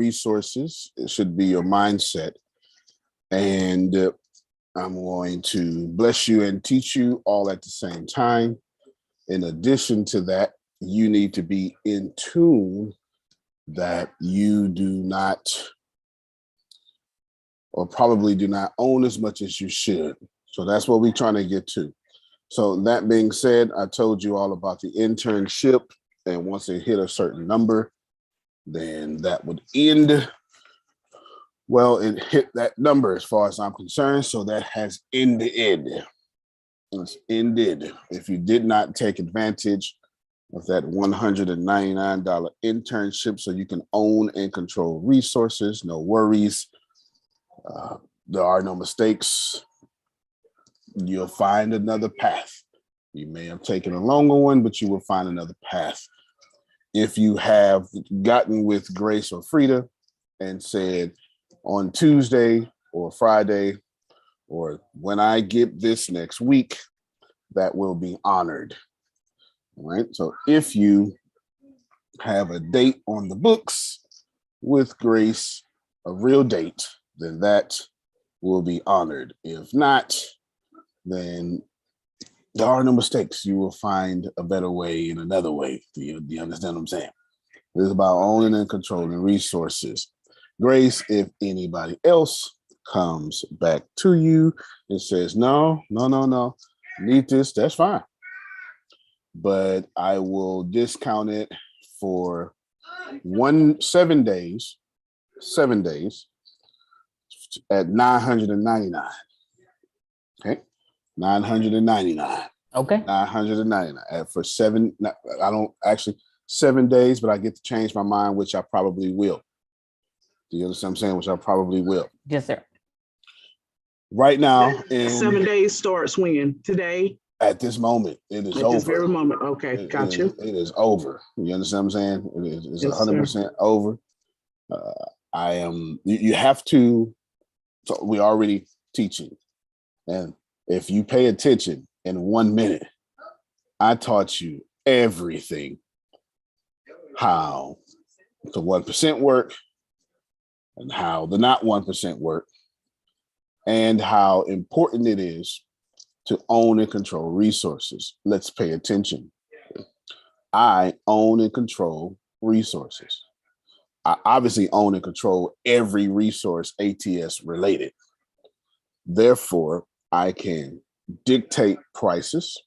resources. It should be your mindset. And I'm going to bless you and teach you all at the same time. In addition to that, you need to be in tune that you do not, or probably do not own as much as you should. So that's what we're trying to get to. So that being said, I told you all about the internship, and once it hit a certain number, then that would end. Well, it hit that number as far as I'm concerned, so that has ended. It's ended. If you did not take advantage of that $199 internship so you can own and control resources, no worries. There are no mistakes. You'll find another path. You may have taken a longer one, but you will find another path. If you have gotten with Grace or Frida and said on Tuesday or Friday, or when I get this next week, that will be honored. All right. So if you have a date on the books with Grace, a real date, then that will be honored. If not, then there are no mistakes. You will find a better way in another way. Do you understand what I'm saying? It's about owning and controlling resources. Grace, if anybody else comes back to you and says, no, need this, that's fine. But I will discount it for 7 days at $999. Okay. $999. Okay. $999 for 7. I don't actually 7 days, but I get to change my mind, which I probably will. Do you understand what I'm saying? Which I probably will. Yes, sir. Right now, 7 days starts when? Today? At this moment, it is At over. This very moment. Okay, got you. It is over. You understand what I'm saying? It's Yes, 100% over. You have to, so we're already teaching. And if you pay attention in 1 minute, I taught you everything. How the 1% work and how the not 1% work, and how important it is to own and control resources. Let's pay attention. I own and control resources. I obviously own and control every resource ATS related. Therefore, I can dictate prices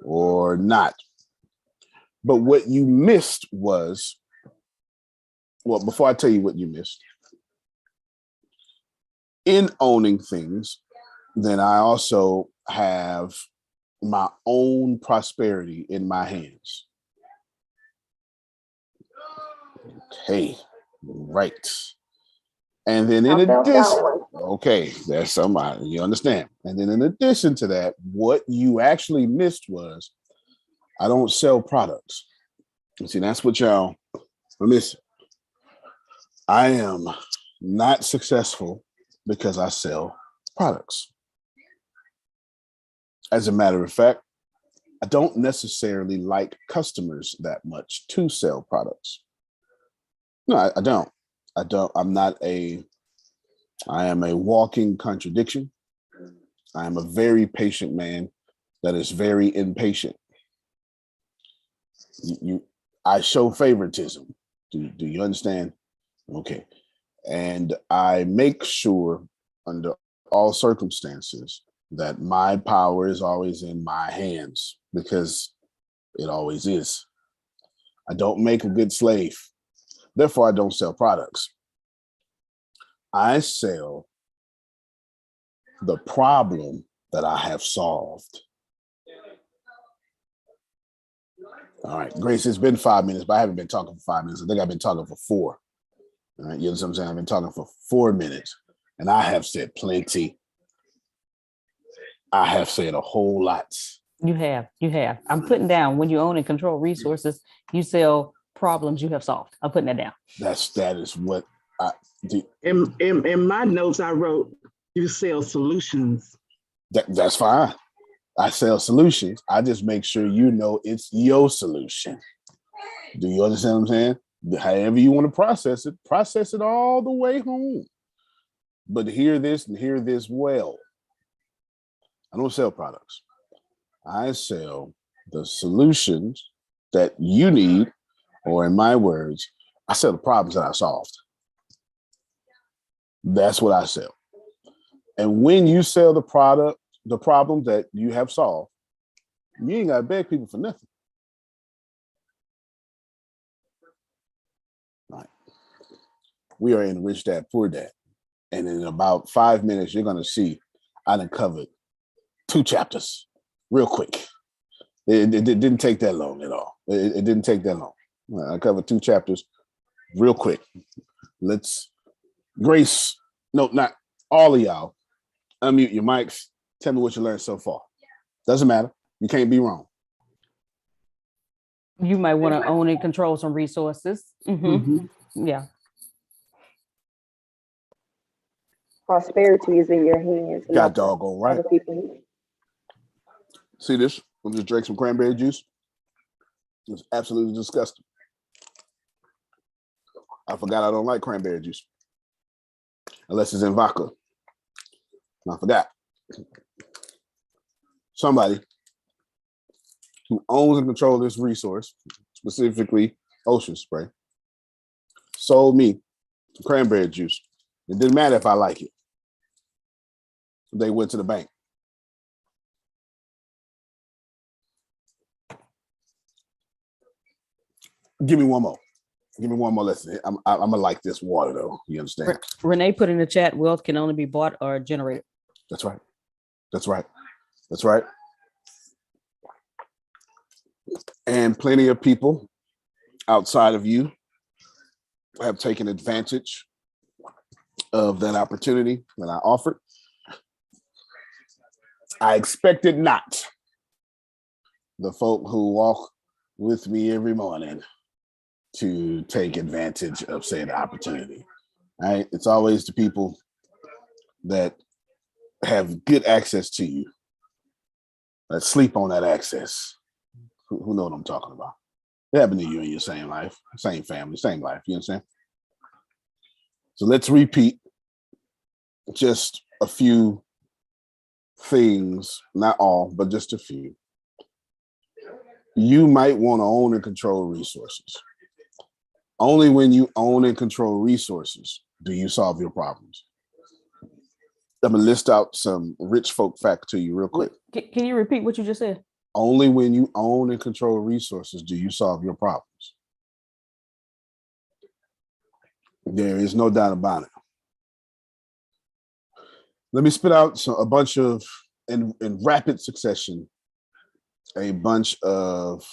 or not. But what you missed was, well, before I tell you what you missed, in owning things, then I also have my own prosperity in my hands. Okay, right. And then in addition, okay, there's somebody, you understand. And then in addition to that, what you actually missed was I don't sell products. You see, that's what y'all are missing. I am not successful because I sell products. As a matter of fact, I don't necessarily like customers that much to sell products. No, I don't. I am a walking contradiction. I am a very patient man that is very impatient. I show favoritism. Do you understand? Okay. And I make sure under all circumstances that my power is always in my hands, because it always is. I don't make a good slave. Therefore, I don't sell products. I sell the problem that I have solved. All right, Grace, it's been 5 minutes, but I haven't been talking for 5 minutes. I think I've been talking for 4. All right, you know what I'm saying? I've been talking for 4 minutes, and I have said plenty. I have said a whole lot. You have. I'm putting down, when you own and control resources, you sell problems you have solved. I'm putting that down. That is what I do. In my notes, I wrote, you sell solutions. That's fine. I sell solutions. I just make sure you know it's your solution. Do you understand what I'm saying? However you want to process it all the way home. But hear this and hear this well. I don't sell products. I sell the solutions that you need, or in my words, I sell the problems that I solved. That's what I sell. And when you sell the problem that you have solved, you ain't got to beg people for nothing. Right. We are in Rich Dad, Poor Dad. And in about 5 minutes, you're going to see I done covered 2 chapters real quick. It didn't take that long at all. It didn't take that long. I covered 2 chapters real quick. Grace, no, not all of y'all, unmute your mics. Tell me what you learned so far. Doesn't matter. You can't be wrong. You might want to own and control some resources. Yeah. Prosperity is in your hands. Got doggone right. Other people. See this? I'm just drink some cranberry juice. It's absolutely disgusting. I forgot I don't like cranberry juice. Unless it's in vodka. I forgot. Somebody who owns and controls this resource, specifically ocean spray, sold me cranberry juice. It didn't matter if I like it. They went to the bank. Give me one more. Give me one more lesson. I'm gonna like this water though. You understand? Renee put in the chat, wealth can only be bought or generated. That's right. That's right. That's right. And plenty of people outside of you have taken advantage of that opportunity that I offered. I expected not the folk who walk with me every morning to take advantage of said opportunity. Right? It's always the people that have good access to you that sleep on that access. Who know what I'm talking about? It happened to you in your same life, same family, same life. You understand? So let's repeat just a few things, not all, but just a few. You might want to own and control resources. Only when you own and control resources do you solve your problems. I'm gonna list out some rich folk facts to you real quick. Can you repeat what you just said? Only when you own and control resources do you solve your problems. There is no doubt about it. Let me spit out a bunch of, in rapid succession, a bunch of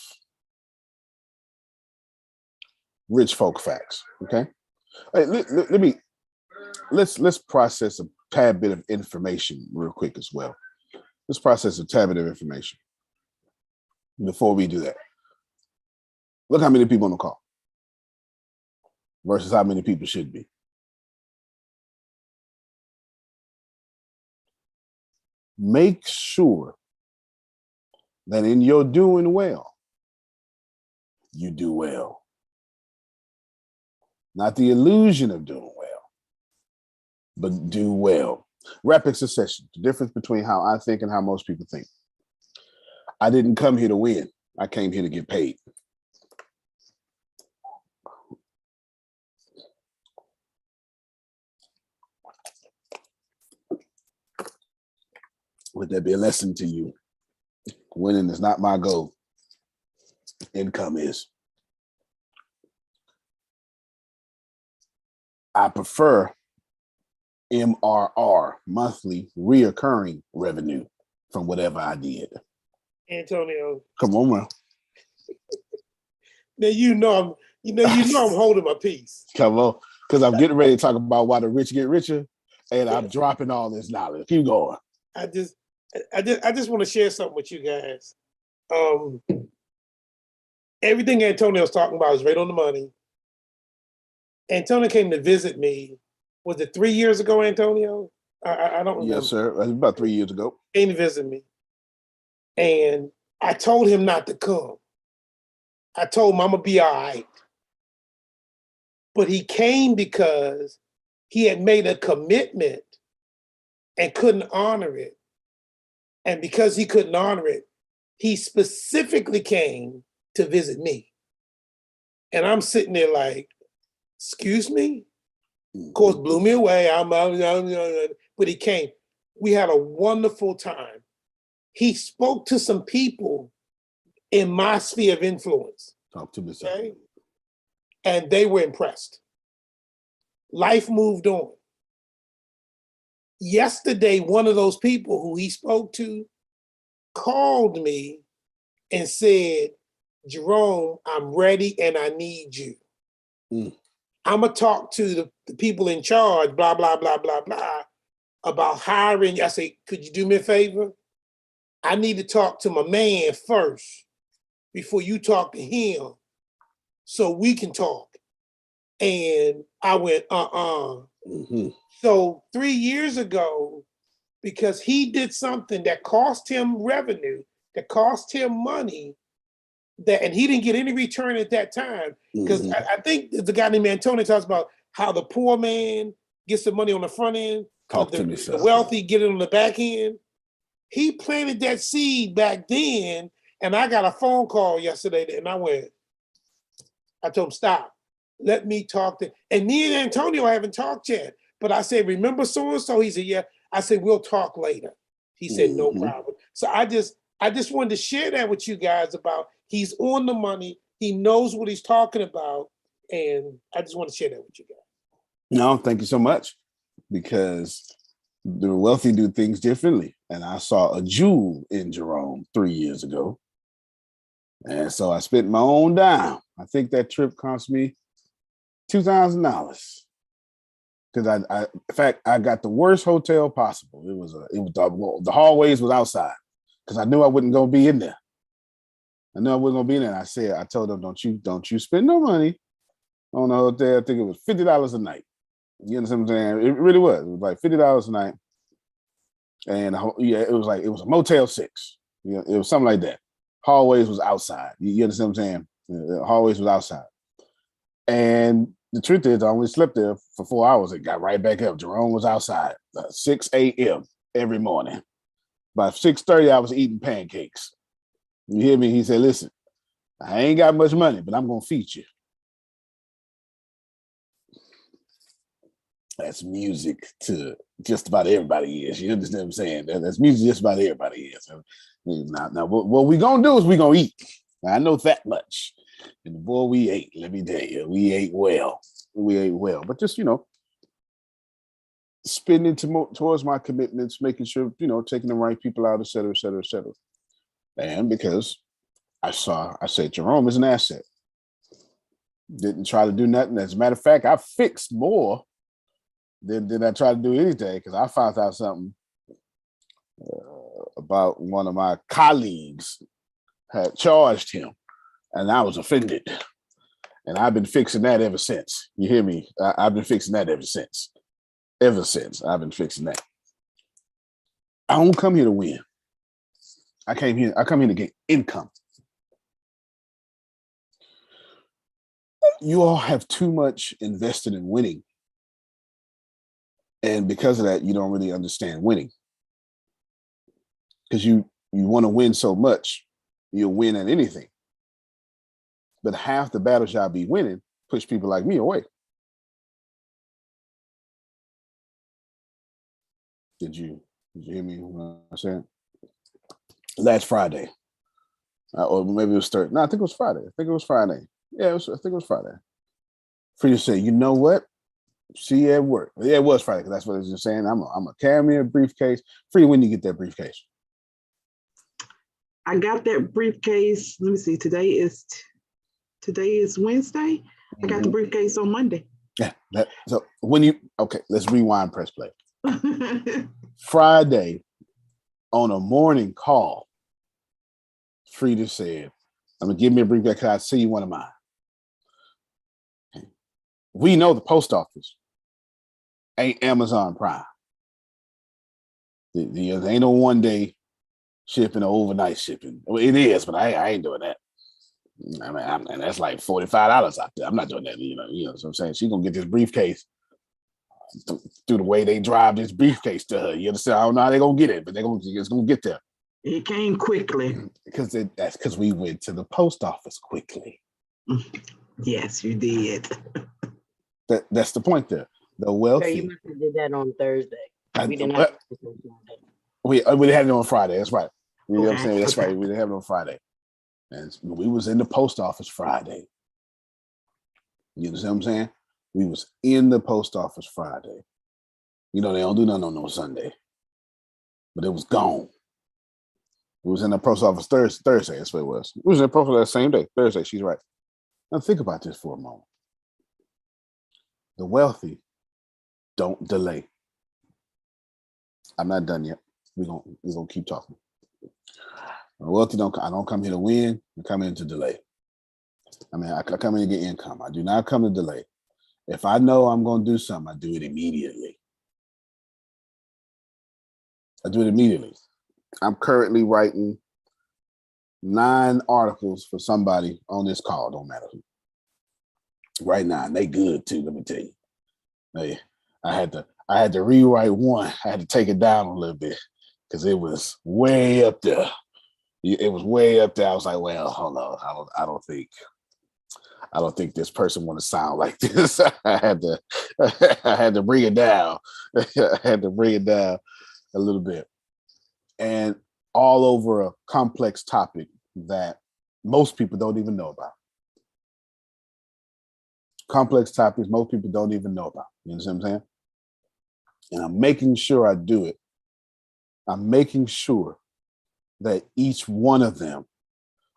rich folk facts. Okay, hey, let's process a tad bit of information real quick as well. Let's process a tad bit of information before we do that. Look how many people on the call versus how many people should be. Make sure that in your doing well, you do well. Not the illusion of doing well, but do well. Rapid succession, the difference between how I think and how most people think. I didn't come here to win. I came here to get paid. Would that be a lesson to you? Winning is not my goal. Income is. I prefer MRR, monthly reoccurring revenue from whatever I did. Antonio, Come on, man. now you know I'm holding my peace. Come on, because I'm getting ready to talk about why the rich get richer, and I'm dropping all this knowledge. Keep going. I just want to share something with you guys. Everything Antonio's talking about is right on the money. Antonio came to visit me. Was it 3 years ago, Antonio? I don't remember. Yes, sir. It was about 3 years ago. Came to visit me. And I told him not to come. I told him I'm going to be all right. but he came because he had made a commitment and couldn't honor it. And because he couldn't honor it, he specifically came to visit me. And I'm sitting there like, excuse me? Of course, blew me away. But he came. We had a wonderful time. He spoke to some people in my sphere of influence. Talk to me, sir. Okay? And they were impressed. Life moved on. Yesterday, one of those people who he spoke to called me and said, Jerome, I'm ready and I need you. I'm going to talk to the people in charge, blah, blah, blah, blah, blah, about hiring. I say, could you do me a favor? I need to talk to my man first before you talk to him so we can talk. And I went, So 3 years ago, because he did something that cost him revenue, that cost him money, and he didn't get any return at that time. Because I think the guy named Antonio talks about how the poor man gets the money on the front end, Talk to me, sir. the wealthy get it on the back end. He planted that seed back then, and I got a phone call yesterday, and I told him, stop. Let me talk to, and me and Antonio haven't talked yet. But I said, remember so-and-so? He said, yeah. I said, we'll talk later. He said, no problem. So I just wanted to share that with you guys about he's on the money. He knows what he's talking about. And I just want to share that with you guys. No, thank you so much. Because the wealthy do things differently. And I saw a jewel in Jerome 3 years ago. And so I spent my own dime. I think that trip cost me $2,000. Because in fact, I got the worst hotel possible. It was the hallways was outside because I knew I wasn't gonna be in there. I knew I wasn't gonna be in there. And I told them, don't you spend no money on a hotel. I think it was $50 a night. You understand what I'm saying? It really was. It was like $50 a night, and it was a Motel 6. It was something like that. Hallways was outside. You understand what I'm saying? The hallways was outside, and the truth is, I only slept there for 4 hours. It got right back up. Jerome was outside 6 a.m. every morning. By 6:30, I was eating pancakes. You hear me? He said, listen, I ain't got much money, but I'm going to feed you. That's music to just about everybody is. You understand what I'm saying? That's music just about everybody is. Now what we going to do is we going to eat. I know that much. And the boy, we ate, let me tell you, we ate well. We ate well. But just, spending towards my commitments, making sure, taking the right people out, et cetera, et cetera, et cetera. And because I said, Jerome is an asset. Didn't try to do nothing. As a matter of fact, I fixed more than I tried to do anything because I found out something about one of my colleagues had charged him. And I was offended. And I've been fixing that ever since. You hear me? I've been fixing that ever since. Ever since I've been fixing that. I don't come here to win. I come here to get income. You all have too much invested in winning. And because of that, you don't really understand winning. Because you want to win so much, you'll win at anything. But half the battles y'all be winning push people like me away. Did you hear me when I said? Last Friday, or maybe it was Thursday. No, I think it was Friday. Yeah, I think it was Friday. Frida said, you know what? See at work. Yeah, it was Friday because that's what I was just saying. I'm a carry me a briefcase. Frida, when you get that briefcase? I got that briefcase. Let me see. Today is Wednesday. I got the briefcase on Monday. Yeah. So let's rewind, press play. Friday on a morning call, Frida said, I'm gonna give me a briefcase because I see one of mine. We know the post office ain't Amazon Prime. There ain't no one day shipping or overnight shipping. Well, it is, but I ain't doing that. And that's like $45 out there. I'm not doing that. You know what I'm saying? She's gonna get this briefcase through the way they drive this briefcase to her. You understand? I don't know how they're gonna get it, but it's gonna get there. It came quickly. That's because we went to the post office quickly. Yes, you did. That's the point there. The So wealthy. you must have did that on Thursday. We didn't Well, have it on Friday. we had it on Friday. That's right. You know what I'm Okay, saying? That's okay. right. We didn't have it on Friday. And we was in the post office Friday. You understand what I'm saying? We was in the post office Friday. You know, they don't do nothing on no Sunday. But it was gone. We was in the post office Thursday. That's what it was. We was in the post office that same day. Thursday, she's right. Now think about this for a moment. The wealthy don't delay. I'm not done yet. We're gonna keep talking. The wealthy I don't come here to win. I come in to delay. I mean, I come in to get income. I do not come to delay. If I know I'm going to do something, I do it immediately. I'm currently writing 9 articles for somebody on this call. Don't matter who. Right now, and they good too. Let me tell you. Hey, I had to rewrite one. I had to take it down a little bit because it was way up there. It was way up there. I was like, well, hold on. I don't think this person want to sound like this. I had to bring it down. I had to bring it down a little bit. And all over a complex topic that most people don't even know about. Complex topics most people don't even know about. You understand what I'm saying? And I'm making sure I do it. I'm making sure that each one of them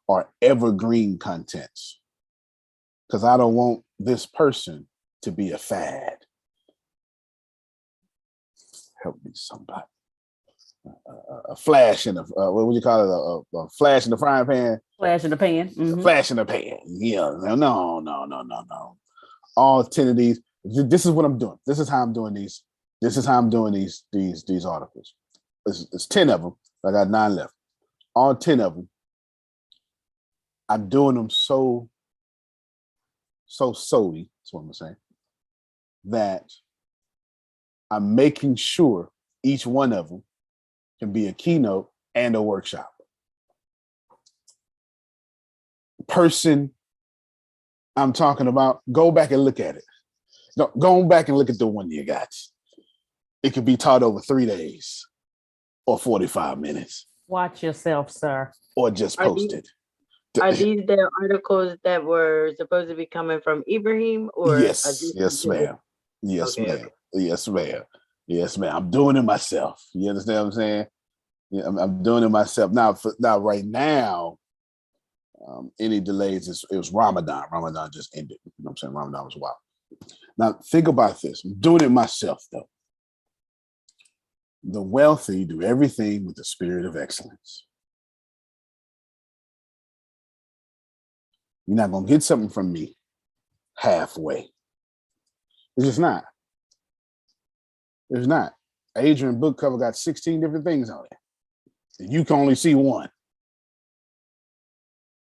are evergreen contents. Because I don't want this person to be a fad. Help me, somebody. A flash in the what would you call it? A flash in the frying pan. Flash in the pan. A flash in the pan. Yeah. No. All 10 of these. This is what I'm doing. This is how I'm doing these. This is how I'm doing these articles. It's 10 of them. I got 9 left. All 10 of them. I'm doing them so solely, that's what I'm saying, that I'm making sure each one of them can be a keynote and a workshop. Person I'm talking about, go back and look at it. Go back and look at the one you got. It could be taught over 3 days or 45 minutes. Watch yourself, sir. Or just post it. Are these the articles that were supposed to be coming from Ibrahim? Or Yes, ma'am. Yes, Okay, ma'am. Yes, ma'am. Yes, ma'am. I'm doing it myself. You understand what I'm saying? Yeah, I'm doing it myself. Now, right now, any delays, it was Ramadan. Ramadan just ended. You know what I'm saying? Ramadan was wild. Now, think about this. I'm doing it myself, though. The wealthy do everything with the spirit of excellence. You're not going to get something from me halfway. It's just not. It's not. Adrian book cover got 16 different things on it. And you can only see one.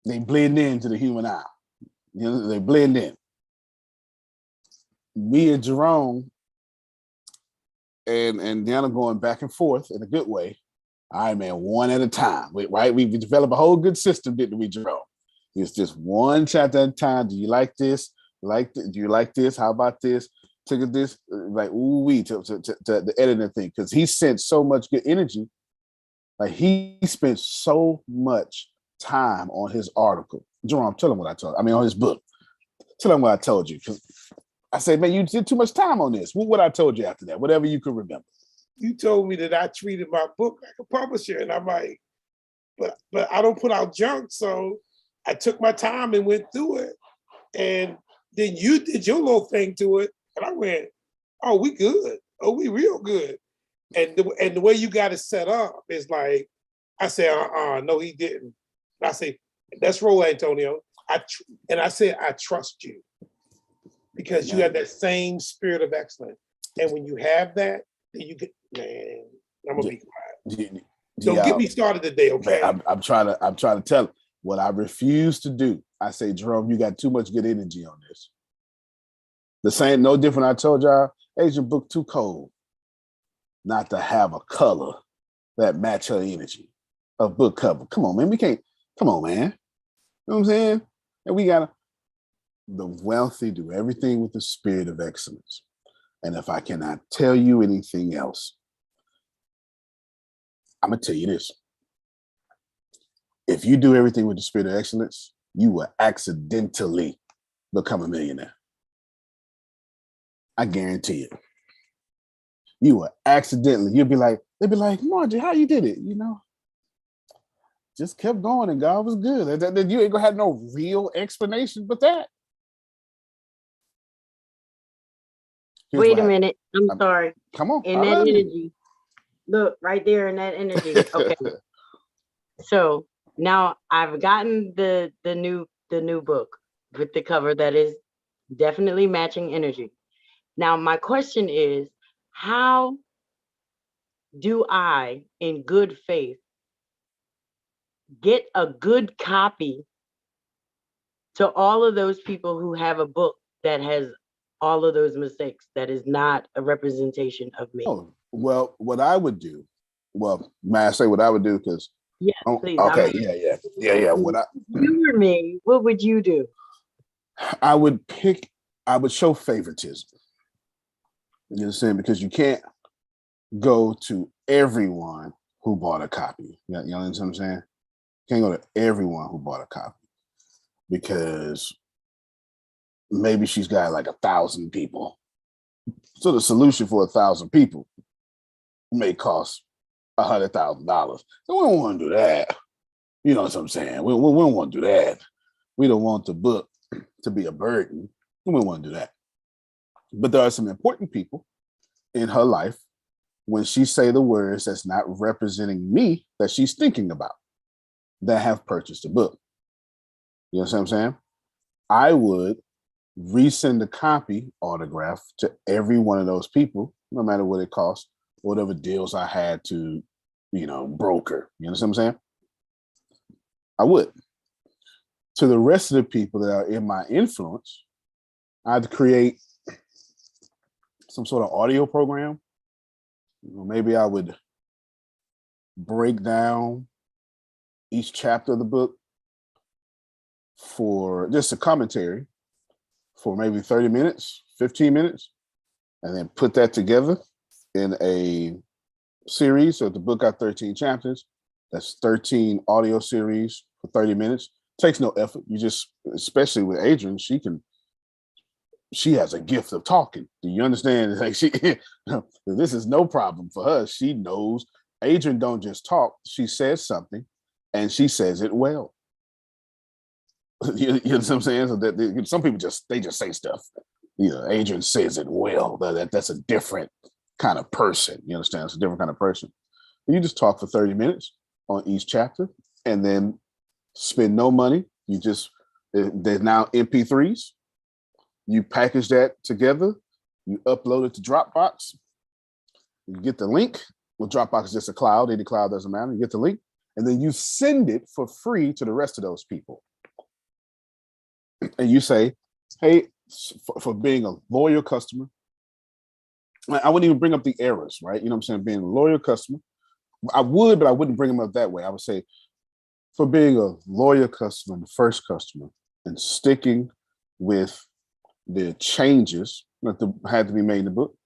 They blend into the human eye. You know, they blend in. Me and Jerome and Deanna going back and forth in a good way. All right, man, one at a time. Right? We developed a whole good system, didn't we, Jerome? It's just one chapter at a time. Do you like this? Do you like this? How about this? Look at this, like to the editing thing, because he sent so much good energy. Like he spent so much time on his article. Jerome, tell him what I told. On his book. Tell him what I told you. Because I said, man, you did too much time on this. What I told you after that? Whatever you could remember. You told me that I treated my book like a publisher, and I'm like, but I don't put out junk, so I took my time and went through it, and then you did your little thing to it, and I went, oh, we good. Oh, we real good. And the way you got it set up is like, I said, no, he didn't. And I say, let's roll, Antonio. I said, I trust you because you have that same spirit of excellence. And when you have that, then you get, man, I'm gonna be quiet. Don't get me started today, okay? I'm trying to tell him. What I refuse to do, I say, Jerome, you got too much good energy on this. The same, no different. I told y'all, Asian book too cold not to have a color that match her energy. A book cover. Come on, man. We can't. Come on, man. You know what I'm saying? And we gotta. The wealthy do everything with the spirit of excellence. And if I cannot tell you anything else, I'm gonna tell you this. If you do everything with the spirit of excellence, you will accidentally become a millionaire. I guarantee it. You will accidentally, they'll be like, Margie, how you did it? You know, just kept going and God was good. You ain't gonna have no real explanation but that. Here's Wait what a happened. minute. I'm sorry. Come on. In I that love you. energy. Look, right there in that energy. Okay. So now I've gotten the new book with the cover that is definitely matching energy. Now my question is, how do I, in good faith, get a good copy to all of those people who have a book that has all of those mistakes, that is not a representation of me? Oh, well, what I would do, may I say what I would do? Because Yes, please. okay, yeah. What You or me, what would you do? I would show favoritism. You understand? Because you can't go to everyone who bought a copy. You know what I'm saying? You can't go to everyone who bought a copy because maybe she's got like 1,000 people. So the solution for 1,000 people may cost $100,000. So we don't want to do that. You know what I'm saying? We don't want to do that. We don't want the book to be a burden. We don't want to do that. But there are some important people in her life when she say the words that's not representing me that she's thinking about that have purchased a book. You know what I'm saying? I would resend a copy autograph to every one of those people, no matter what it costs, whatever deals I had to, broker. You know what I'm saying? I would. To the rest of the people that are in my influence, I'd create some sort of audio program. Maybe I would break down each chapter of the book for just a commentary for maybe 30 minutes, 15 minutes, and then put that together in a series. So the book got 13 chapters. That's 13 audio series for 30 minutes. Takes no effort. You just, especially with Adrienne, she has a gift of talking. Do you understand? Like this is no problem for her. She knows. Adrienne don't just talk. She says something, and she says it well. You know what I'm saying? So that some people just say stuff. Adrienne says it well. That's a different kind of person. You understand? It's a different kind of person. You just talk for 30 minutes on each chapter, and then spend no money. There's now MP3s. You package that together, you upload it to Dropbox, you get the link. Well, Dropbox is just a cloud, any cloud doesn't matter. You get the link, and then you send it for free to the rest of those people. And you say, hey, for being a loyal customer, I wouldn't even bring up the errors, right? You know what I'm saying? Being a loyal customer. I would, but I wouldn't bring them up that way. I would say, for being a loyal customer, the first customer, and sticking with the changes that had to be made in the book,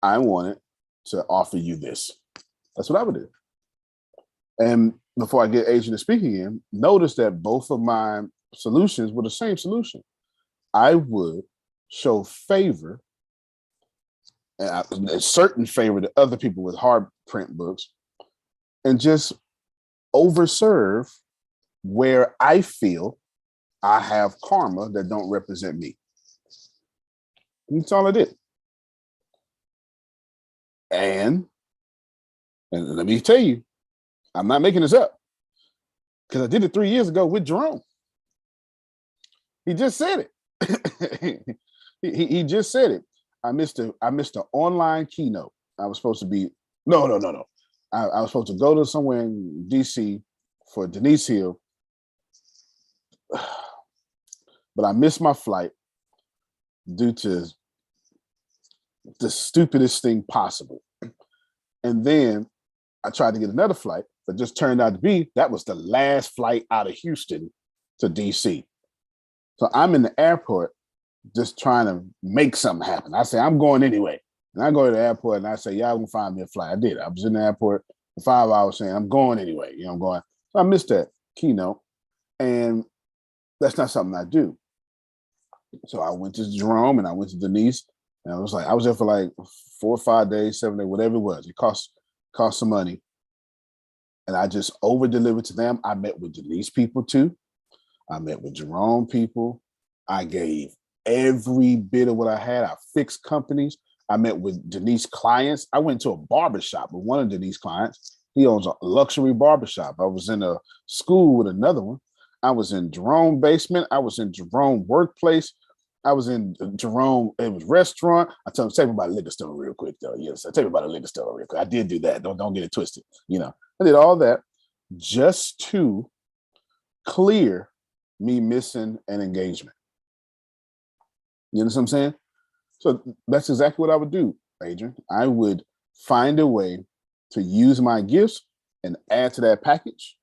I wanted to offer you this. That's what I would do. And before I get Adrienne to speak again, notice that both of my solutions were the same solution. I would show favor, a certain favor to other people with hard print books, and just overserve where I feel I have karma that don't represent me. That's all I did. And let me tell you, I'm not making this up, because I did it 3 years ago with Jerome. He just said it. he just said it. I missed the online keynote. I was supposed to be no. I was supposed to go to somewhere in DC for Denise Hill but I missed my flight due to the stupidest thing possible. And then I tried to get another flight, but just turned out to be that was the last flight out of Houston to DC. So I'm in the airport just trying to make something happen. I say, I'm going anyway. And I go to the airport and I say, y'all gonna find me a flight. I did. I was in the airport for 5 hours saying, I'm going anyway. I'm going. So I missed that keynote. And that's not something I do. So I went to Jerome and I went to Denise. And I was there for like 4 or 5 days, 7 days, whatever it was. It cost some money. And I just over delivered to them. I met with Denise people too. I met with Jerome people. I gave every bit of what I had. I fixed companies. I met with Denise clients. I went to a barbershop with one of Denise clients. He owns a luxury barbershop. I was in a school with another one. I was in Jerome basement. I was in Jerome workplace. I was in Jerome, it was restaurant. Tell me about a liquor store real quick though. Yes, I'll tell you about a liquor store real quick. I did do that. Don't get it twisted. I did all that just to clear me missing an engagement. You know what I'm saying? So that's exactly what I would do, Adrian. I would find a way to use my gifts and add to that package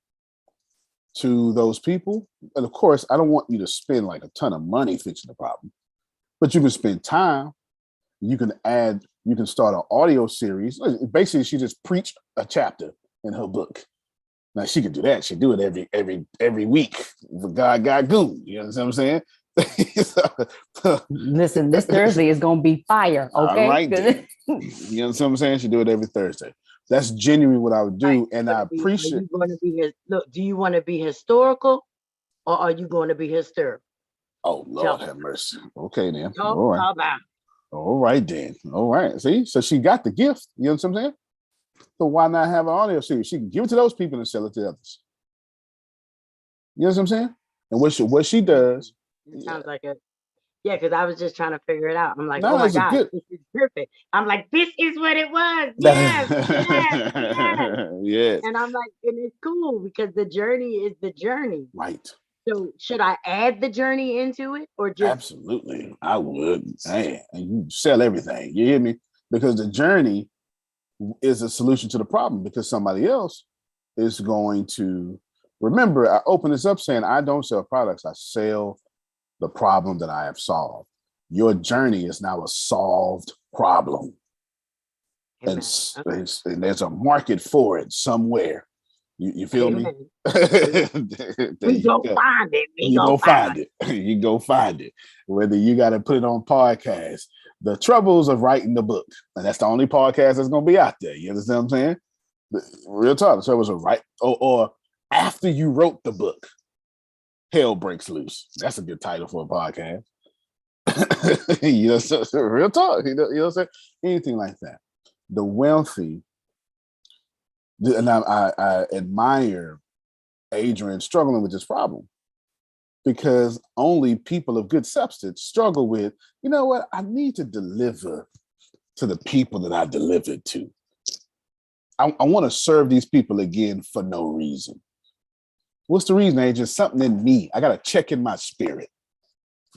to those people. And of course, I don't want you to spend like a ton of money fixing the problem, but you can spend time. You can start an audio series. Basically, she just preached a chapter in her book. Now she could do that. She'd do it every week. God goon. You know what I'm saying? Listen, this Thursday is gonna be fire. Okay. All right. You know what I'm saying? She do it every Thursday. That's genuinely what I would do. And I appreciate. Do you want to be historical or are you going to be hysterical? Oh, Lord have mercy. Okay, then. Oh, All right. All right, then. All right. See, so she got the gift. You know what I'm saying? So why not have an audio series? She can give it to those people and sell it to others. You know what I'm saying? And what she does. It sounds like it. Yeah, because I was just trying to figure it out. I'm like, No, oh my it's God, good. this is perfect. I'm like, this is what it was. Yes. Yes. And I'm like, and it's cool because the journey is the journey. Right. So should I add the journey into it or just? Absolutely. I would. Man, you sell everything. You hear me? Because the journey is a solution to the problem because somebody else is going to remember. I open this up saying, I don't sell products. I sell the problem that I have solved. Your journey is now a solved problem. And there's a market for it somewhere. You feel me? We go find it. You go find it. You go find it. Whether you got to put it on podcast. The troubles of writing the book. And that's the only podcast that's going to be out there. You understand what I'm saying? Real talk. The troubles of write or after you wrote the book, hell breaks loose. That's a good title for a podcast. Real talk. You know what I'm saying? Anything like that. The wealthy, and I admire Adrian struggling with this problem because only people of good substance struggle with, you know what, I need to deliver to the people that I delivered to. I want to serve these people again for no reason. What's the reason, Adrian? Something in me. I got a check in my spirit.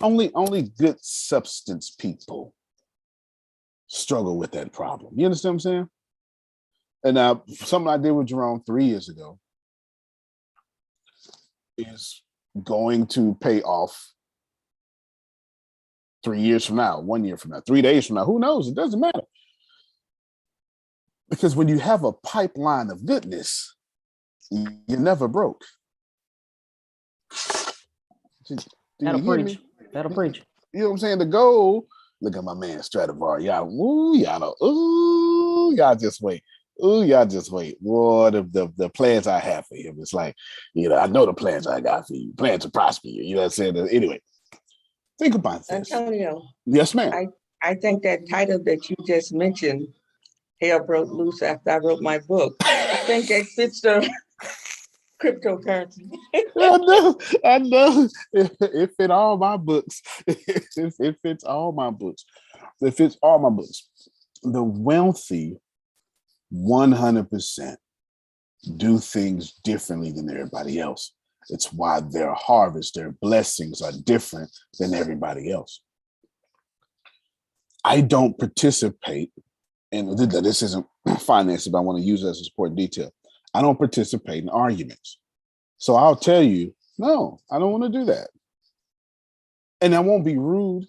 Only good substance people struggle with that problem. You understand what I'm saying? And something I did with Jerome 3 years ago is going to pay off 3 years from now, 1 year from now, 3 days from now. Who knows? It doesn't matter. Because when you have a pipeline of goodness, you're never broke. That'll preach. That'll preach. You know what I'm saying? The goal, look at my man Stradivari. Y'all just wait. Y'all just wait. Boy, the plans I have for him. It's like, I know the plans I got for you. Plans to prosper you. You know what I'm saying? Anyway, think about this. Antonio. Yes, ma'am. I think that title that you just mentioned, Hell Broke Loose After I Wrote My Book, I think that fits the cryptocurrency. I know. It fit all my books. It fits all my books. It fits all my books. The wealthy 100% do things differently than everybody else. It's why their harvest, their blessings are different than everybody else. I don't participate, and this isn't finance, but I want to use it as a support detail. I don't participate in arguments. So I'll tell you, no, I don't want to do that. And I won't be rude.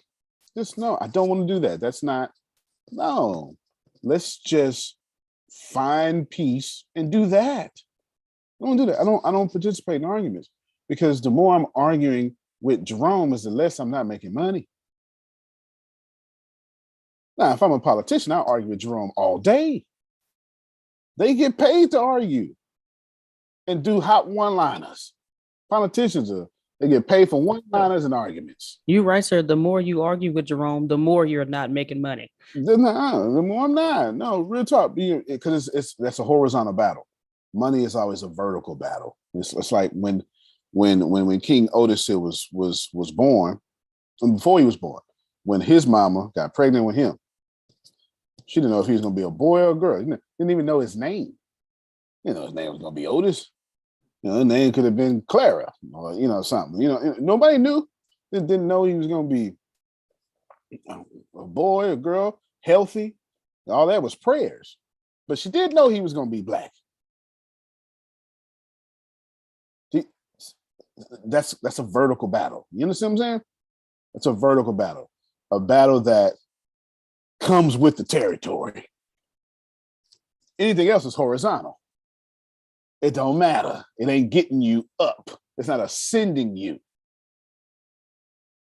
Just no, I don't want to do that. That's not, no. Let's just find peace and do that. I don't do that. I don't participate in arguments, because the more I'm arguing with Jerome is the less I'm not making money. Now, if I'm a politician, I'll argue with Jerome all day. They get paid to argue and do hot one-liners. Politicians they get paid for one-liners and arguments. You're right, sir. The more you argue with Jerome, the more you're not making money. The more I'm not. No, real talk. Because that's a horizontal battle. Money is always a vertical battle. It's like when King Otis was born, and before he was born, when his mama got pregnant with him, she didn't know if he was going to be a boy or a girl. Didn't even know his name. His name was going to be Otis. The name could have been Clara or, something. Nobody knew. Didn't know he was going to be a boy, a girl, healthy. All that was prayers. But she did know he was going to be black. That's a vertical battle. You understand what I'm saying? It's a vertical battle. A battle that comes with the territory. Anything else is horizontal. It don't matter. It ain't getting you up. It's not ascending you.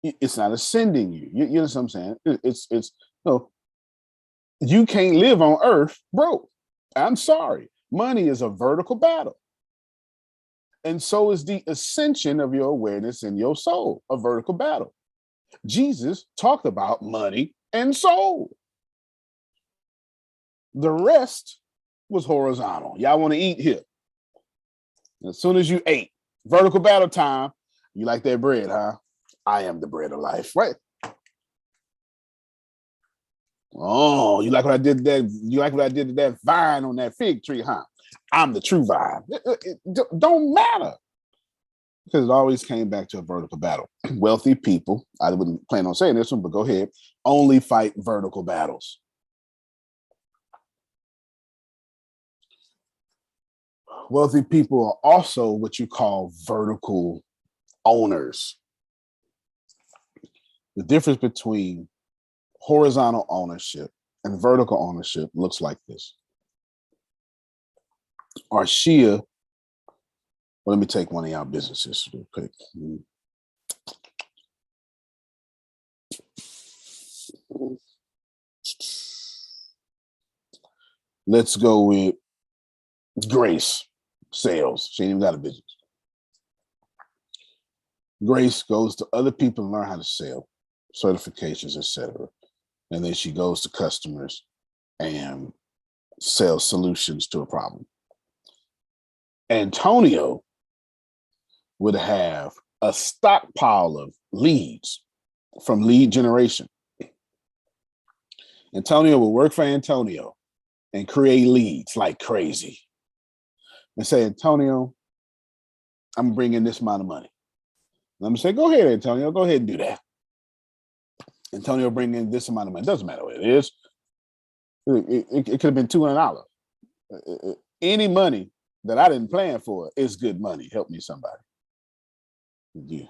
It's not ascending you. You know what I'm saying? It's no. You can't live on earth broke. I'm sorry. Money is a vertical battle. And so is the ascension of your awareness in your soul, a vertical battle. Jesus talked about money and soul. The rest was horizontal. Y'all want to eat here. As soon as you ate, vertical battle time, you like that bread, huh? I am the bread of life, right? Oh, you like what I did to that? You like what I did to that vine on that fig tree, huh? I'm the true vine. It don't matter. Because it always came back to a vertical battle. Wealthy people, I wouldn't plan on saying this one, but go ahead, only fight vertical battles. Wealthy people are also what you call vertical owners. The difference between horizontal ownership and vertical ownership looks like this. Arshia, well, let me take one of y'all businesses real quick. Let's go with Grace Sales. She ain't even got a business. Grace goes to other people and learn how to sell, certifications, etc. And then she goes to customers and sells solutions to a problem. Antonio would have a stockpile of leads from lead generation. Antonio will work for Antonio and create leads like crazy and say, Antonio, I'm bringing this amount of money. And I'm gonna say, go ahead, Antonio, go ahead and do that. Antonio bring in this amount of money. Doesn't matter what it is. It could have been $200. Any money that I didn't plan for is good money. Help me, somebody. Yeah.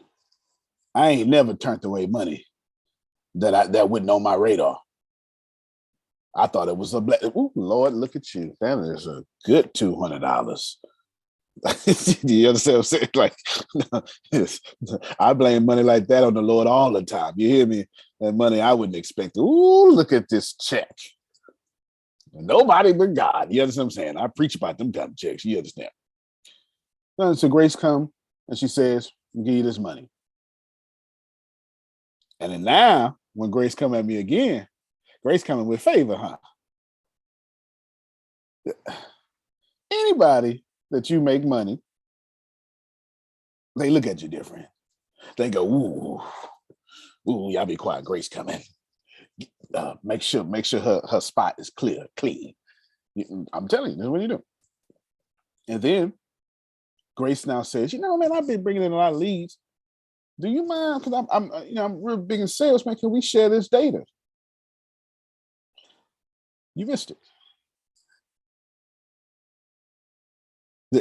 I ain't never turned away money that wasn't on my radar. I thought it was a ooh, Lord, look at you. That is a good $200. Do you understand what I'm saying? Like, yes, I blame money like that on the Lord all the time. You hear me? That money I wouldn't expect. Ooh, look at this check. Nobody but God. You understand what I'm saying? I preach about them kind of checks. You understand? So Grace come and she says, I'll give you this money. And then now, when Grace come at me again, Grace coming with favor, huh? Anybody that you make money, they look at you different. They go, ooh, y'all be quiet. Grace coming. Make sure her spot is clean. I'm telling you, this is what you do. And then Grace now says, man, I've been bringing in a lot of leads. Do you mind? Because I'm real big in sales, man. Can we share this data? You missed it.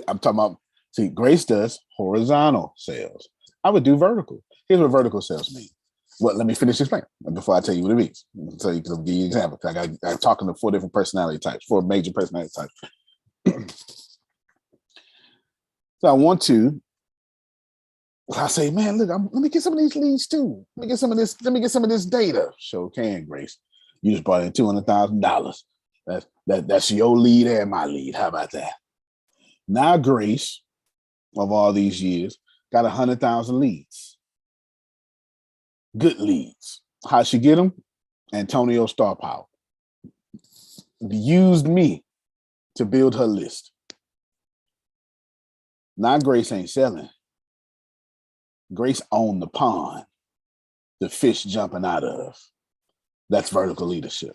I'm talking about, see, Grace does horizontal sales. I would do vertical. Here's what vertical sales mean. Well, let me finish explaining before I tell you what it means. I'll give you an example. I'm talking to 4 different personality types, 4 major personality types. So I say, man, look, let me get some of these leads too. Let me get some of this data. Sure can, Grace. You just brought in $200,000. That's your lead and my lead. How about that? Now Grace, of all these years, got 100,000 leads. Good leads. How'd she get them? Antonio Star Power used me to build her list. Now Grace ain't selling. Grace owned the pond the fish jumping out of. That's vertical leadership.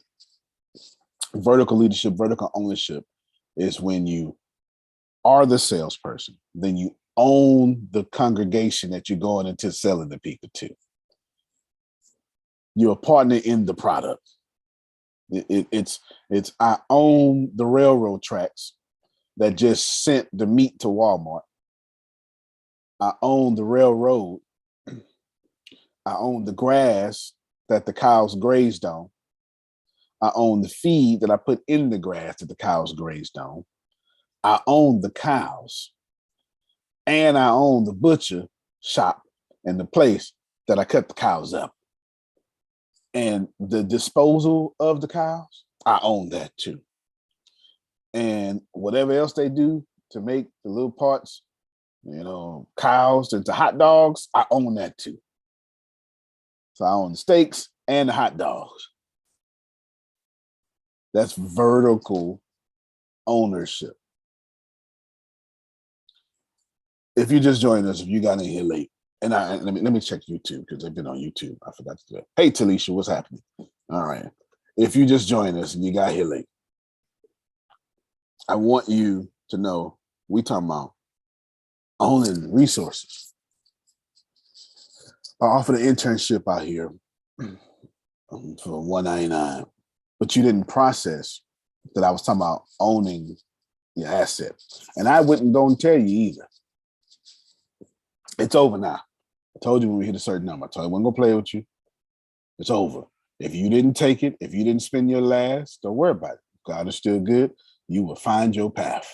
Vertical leadership, vertical ownership is when you are the salesperson, then you own the congregation that you're going into selling the people to. You're a partner in the product. It's I own the railroad tracks that just sent the meat to Walmart. I own the railroad. I own the grass that the cows grazed on. I own the feed that I put in the grass that the cows grazed on. I own the cows. And I own the butcher shop and the place that I cut the cows up. And the disposal of the cows, I own that too. And whatever else they do to make the little parts, cows into hot dogs, I own that too. So I own the steaks and the hot dogs. That's vertical ownership. If you just joined us, if you got in here late, and let me check YouTube because they've been on YouTube. I forgot to do that. Hey, Talisha, what's happening? All right. If you just joined us and you got here late, I want you to know we talking about owning resources. I offer the internship out here for $199, but you didn't process that I was talking about owning your asset. And I wouldn't go and tell you either. It's over now. I told you when we hit a certain number. I told you I wasn't gonna play with you. It's over. If you didn't take it, if you didn't spend your last, don't worry about it. God is still good. You will find your path.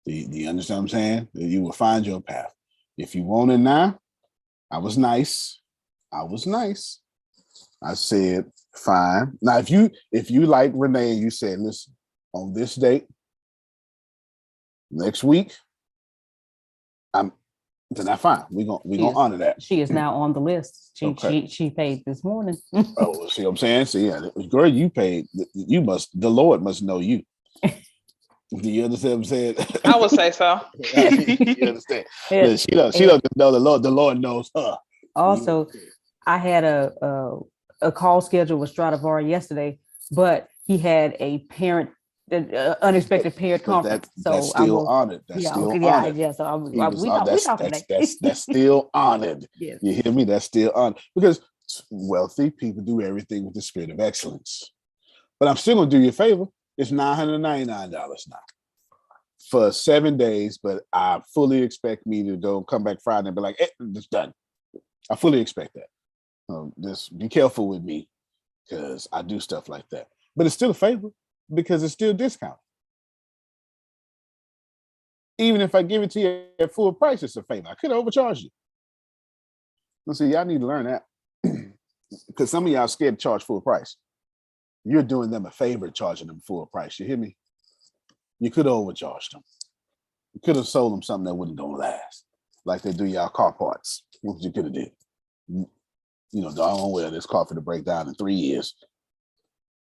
Do you understand what I'm saying? You will find your path. If you want it now, I was nice. I said, fine. Now, if you like Renee and you said, listen, on this date, next week, then that's fine. We're gonna honor that. She is now on the list. Okay. She paid this morning. Oh, see what I'm saying? So yeah, girl, you paid. The Lord must know you. Do you understand what I'm saying? I would say so. You understand? Yeah, she doesn't know the Lord. The Lord knows her. Also, I had a call scheduled with Stradivari yesterday, but he had a parent unexpected parent conference. That's still honored. That's still honored. Yeah. So that's still honored. Yes. You hear me? That's still honored because wealthy people do everything with the spirit of excellence. But I'm still gonna do you a favor. It's $999 now for 7 days. But I fully expect me to go come back Friday and be like, hey, it's done. I fully expect that. Just be careful with me because I do stuff like that. But it's still a favor. Because it's still discounted. Even if I give it to you at full price, it's a favor. I could have overcharged you. Let's see, y'all need to learn that. Because some of y'all scared to charge full price. You're doing them a favor charging them full price. You hear me? You could have overcharged them. You could have sold them something that wasn't going to last. Like they do y'all car parts. What you could have did. Darn well, this car for to break down in 3 years.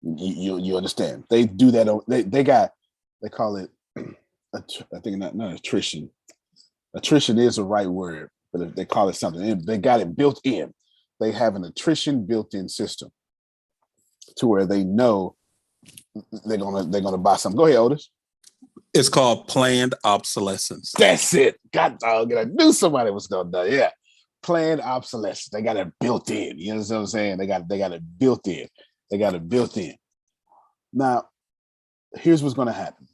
You understand? They do that. They call it, I think not attrition. Attrition is the right word, but if they call it something, they got it built in. They have an attrition built-in system to where they know they're gonna buy something. Go ahead, Otis. It's called planned obsolescence. That's it. God dog, I knew somebody was gonna know. Yeah. Planned obsolescence. They got it built in. You know what I'm saying? They got it built in. They got it built in. Now, here's what's gonna happen.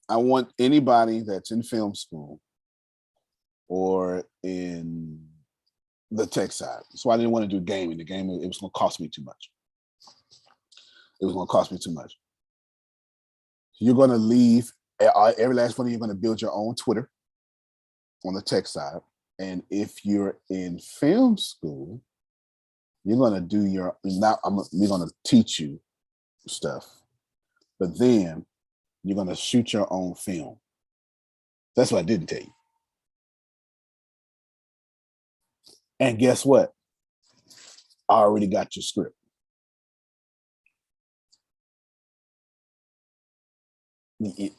I want anybody that's in film school or in the tech side. That's why I didn't want to do gaming. The gaming, it was gonna cost me too much. It was gonna cost me too much. You're gonna leave every last one of you are gonna build your own Twitter on the tech side. And if you're in film school, you're gonna do your we're gonna teach you stuff, but then you're gonna shoot your own film. That's what I didn't tell you. And guess what? I already got your script. I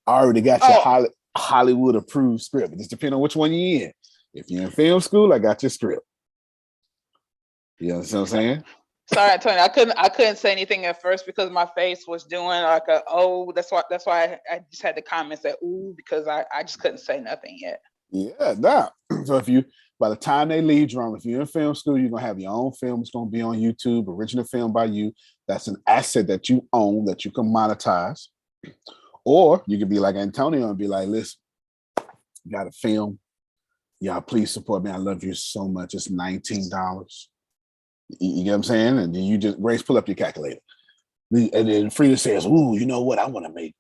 already got your Hollywood approved script. It just depends on which one you're in. If you're in film school, I got your script. You understand what I'm saying? Sorry, Tony. I couldn't say anything at first because my face was doing like a oh. That's why I just had the comments that ooh because I just couldn't say nothing yet. Yeah, nah. So by the time they leave, Jerome, if you're in film school, you're gonna have your own film. It's gonna be on YouTube, original film by you. That's an asset that you own that you can monetize. Or you could be like Antonio and be like, listen, got a film. Y'all please support me. I love you so much. It's $19. You get what I'm saying? And then you just Grace, pull up your calculator. And then Frida says, ooh, you know what? I want to make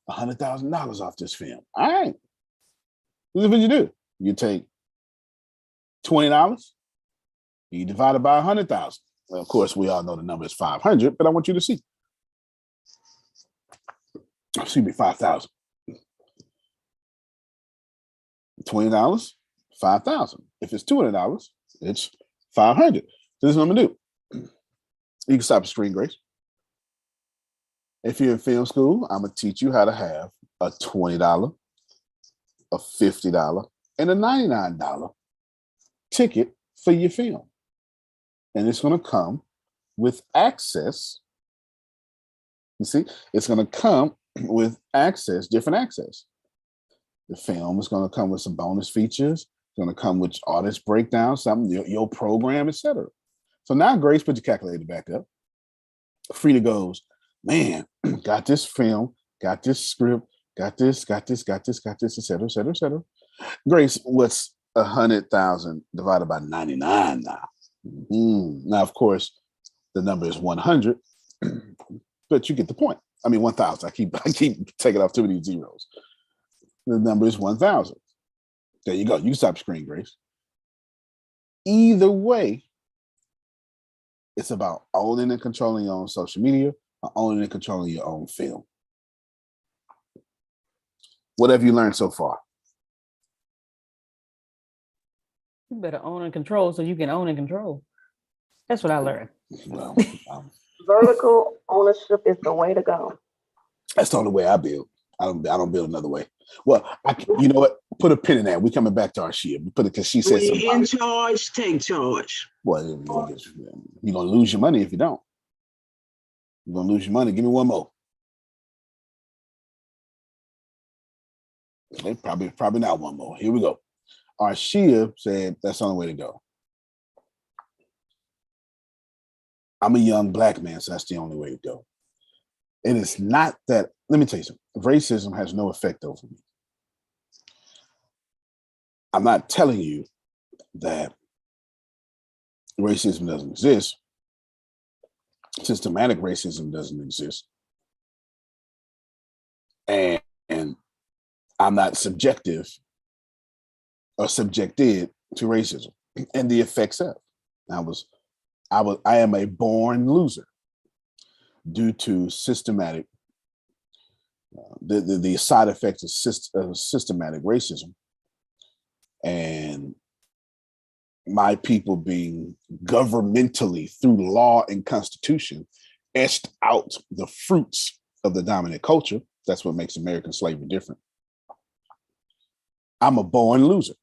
$100,000 off this film. All right. This is what you do. You take $20, you divide it by 100,000. Well, of course, we all know the number is 500, but I want you to see. Excuse me, 5,000. $20, 5,000. If it's $200, it's 500. This is what I'm gonna do. You can stop the screen, Grace. If you're in film school, I'm gonna teach you how to have a $20, a $50, and a $99 ticket for your film. And it's gonna come with access. You see, it's gonna come with access, different access. The film is going to come with some bonus features. It's going to come with artist breakdown, something, your program, etc. So now Grace, put your calculator back up. Frida goes, man, got this film, got this script, got this, etc., etc., etc. Grace, what's 100,000 divided by 99 now? Now, of course, the number is 100, but you get the point. I mean, 1,000. I keep taking off too many zeros. The number is 1,000. There you go. You can stop the screen, Grace. Either way, it's about owning and controlling your own social media or owning and controlling your own film. What have you learned so far? You better own and control so you can own and control. That's what I learned. Well, Vertical ownership is the way to go. that's the only way I build. I don't build another way. Well, you know what? Put a pin in that. We're coming back to our shit. We put it because she said When something. you're in charge, take charge. Well, you're gonna lose your money if you don't. You're gonna lose your money. Give me one more. Okay, probably not one more. Here we go. Arshia said that's the only way to go. I'm a young Black man, so that's the only way to go. And it's not that, let me tell you something. Racism has no effect over me. I'm not telling you that racism doesn't exist. Systematic racism doesn't exist. And I'm not subjective or subjected to racism and the effects of. I am a born loser due to systematic, the side effects of systematic racism and my people being governmentally through law and constitution etched out the fruits of the dominant culture. That's what makes American slavery different. I'm a born loser.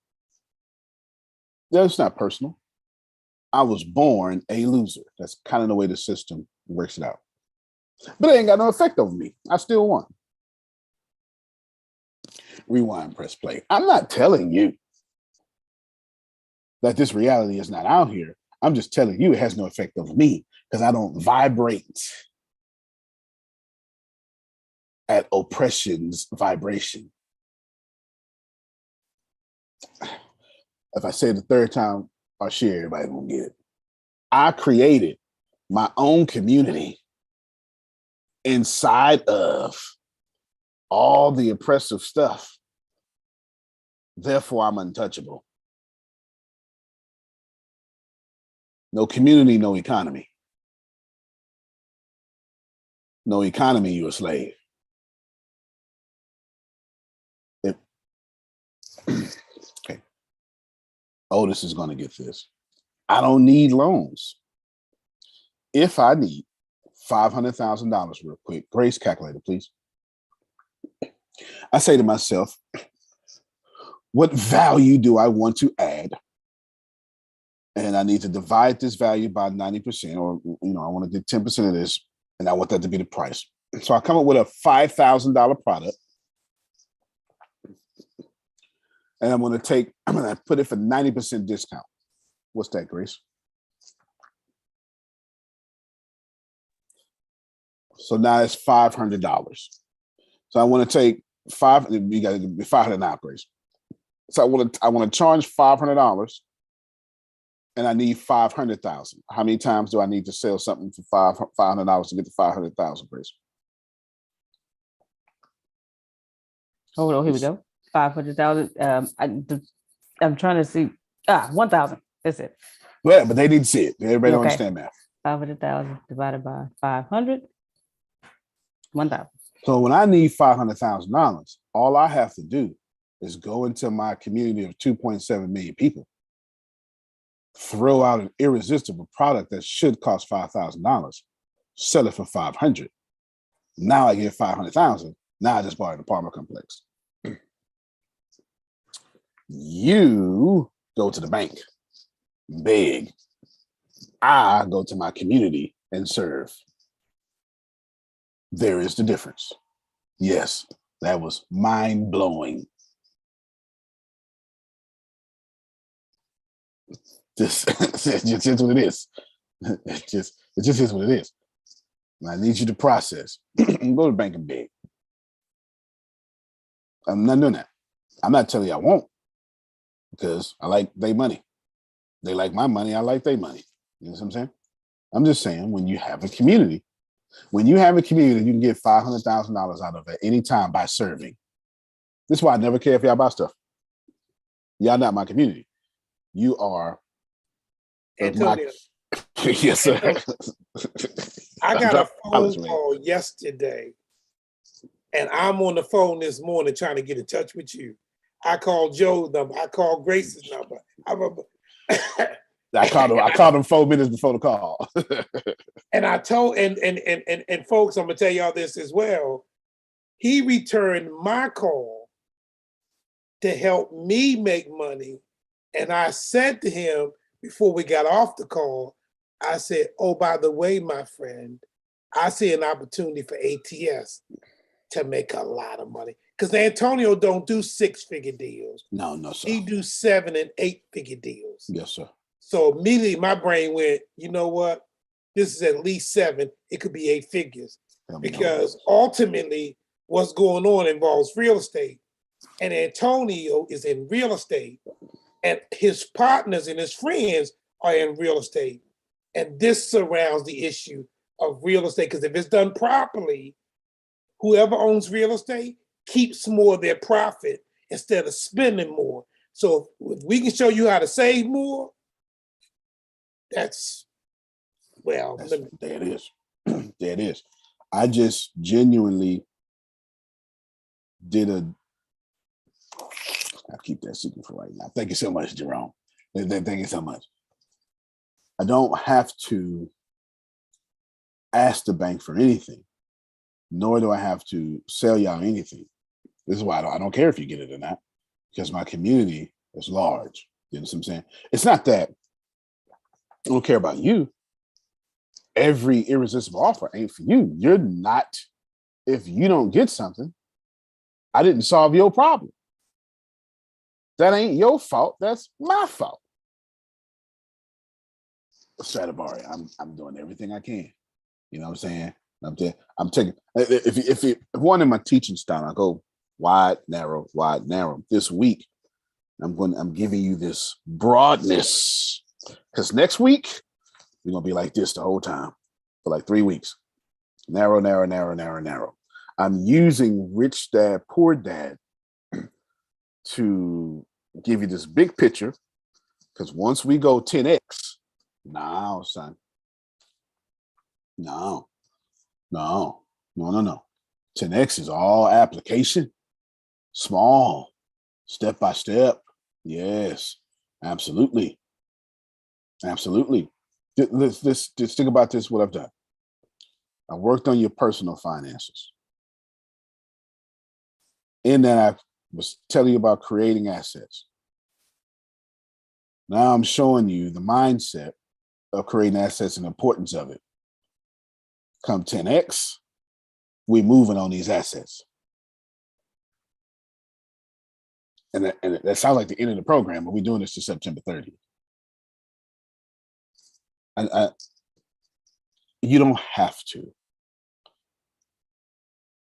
That's not personal. I was born a loser. That's kind of the way the system works it out. But it ain't got no effect over me. I still won. Rewind, press play. I'm not telling you that this reality is not out here. I'm just telling you it has no effect over me because I don't vibrate at oppression's vibration. If I say it the third time, I'll share, everybody won't get it. I created my own community inside of all the oppressive stuff. Therefore, I'm untouchable. No community, no economy. No economy, you're a slave. Okay. Otis is going to get this. I don't need loans. If I need $500,000 real quick, Grace, calculator, please. I say to myself, what value do I want to add? And I need to divide this value by 90%, or I want to get 10% of this, and I want that to be the price. So I come up with a $5,000 product. And I'm going to put it for 90% discount. What's that, Grace? So now it's $500. So I want to take you got to be 500 now, Grace. So I want to charge $500 and I need 500,000. How many times do I need to sell something for $500 to get to 500,000, Grace? Hold on, here we go. 500,000. I'm trying to see. 1,000. That's it. Yeah, but they need to see it. Everybody don't Okay. understand math. 500,000 divided by 500. 1,000. So when I need $500,000, all I have to do is go into my community of 2.7 million people, throw out an irresistible product that should cost $5,000, sell it for 500. Now I get 500,000. Now I just bought an apartment complex. You go to the bank, beg. I go to my community and serve. There is the difference. Yes, that was mind-blowing. Just it just is what it is. It just is what it is. And I need you to process. Go to the bank and beg. I'm not doing that. I'm not telling you I won't, because I like their money. They like my money. I like their money. You know what I'm saying? I'm just saying, when you have a community, you can get $500,000 out of it any time by serving. This is why I never care if y'all buy stuff. Y'all not my community. You are Antonio, yes, sir. I got a phone call yesterday, and I'm on the phone this morning trying to get in touch with you. I called Joe's number. I called Grace's number. I called him 4 minutes before the call. And I told and folks, I'm gonna tell y'all this as well. He returned my call to help me make money. And I said to him before we got off the call, I said, oh, by the way, my friend, I see an opportunity for ATS to make a lot of money. Because Antonio don't do 6-figure deals. No, sir. He do 7 and 8-figure deals. Yes, sir. So immediately my brain went, you know what? This is at least 7. It could be 8 figures. Because ultimately what's going on involves real estate. And Antonio is in real estate. And his partners and his friends are in real estate. And this surrounds the issue of real estate. Because if it's done properly, whoever owns real estate keeps more of their profit instead of spending more. So if we can show you how to save more, there it is. There it is. I just genuinely I'll keep that secret for right now. Thank you so much, Jerome. Thank you so much. I don't have to ask the bank for anything, nor do I have to sell y'all anything. This is why I don't care if you get it or not, because my community is large. You know what I'm saying? It's not that I don't care about you. every irresistible offer ain't for you. You're not, if you don't get something, I didn't solve your problem. That ain't your fault. That's my fault. Stradivari, I'm doing everything I can. You know what I'm saying? I'm taking, if one in my teaching style, I go wide, narrow, wide, narrow. This week, I'm giving you this broadness. Because next week, we're gonna be like this the whole time for like 3 weeks. Narrow, narrow, narrow, narrow, narrow. I'm using Rich Dad, Poor Dad to give you this big picture. Because once we go 10x, no, son. No. 10x is all application, small, step by step. Yes, absolutely. Let's just think about this, what I've done. I worked on your personal finances. In that, I was telling you about creating assets. Now I'm showing you the mindset of creating assets and the importance of it. Come 10x, we moving on these assets. And that sounds like the end of the program, but we're doing this to September 30th. You don't have to,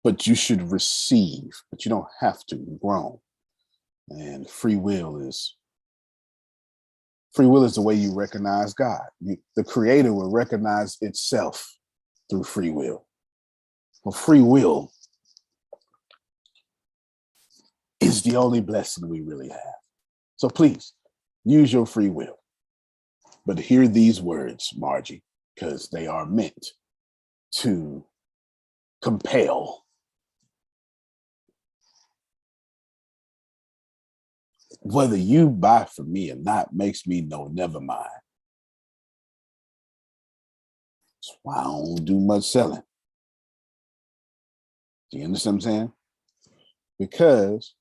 but you should receive, but you don't have to grow. And free will is the way you recognize God. The creator will recognize itself through free will. Well, free will is the only blessing we really have. So please use your free will. But hear these words, Margie, because they are meant to compel. Whether you buy from me or not makes me know, never mind. That's why I don't do much selling. Do you understand what I'm saying? Because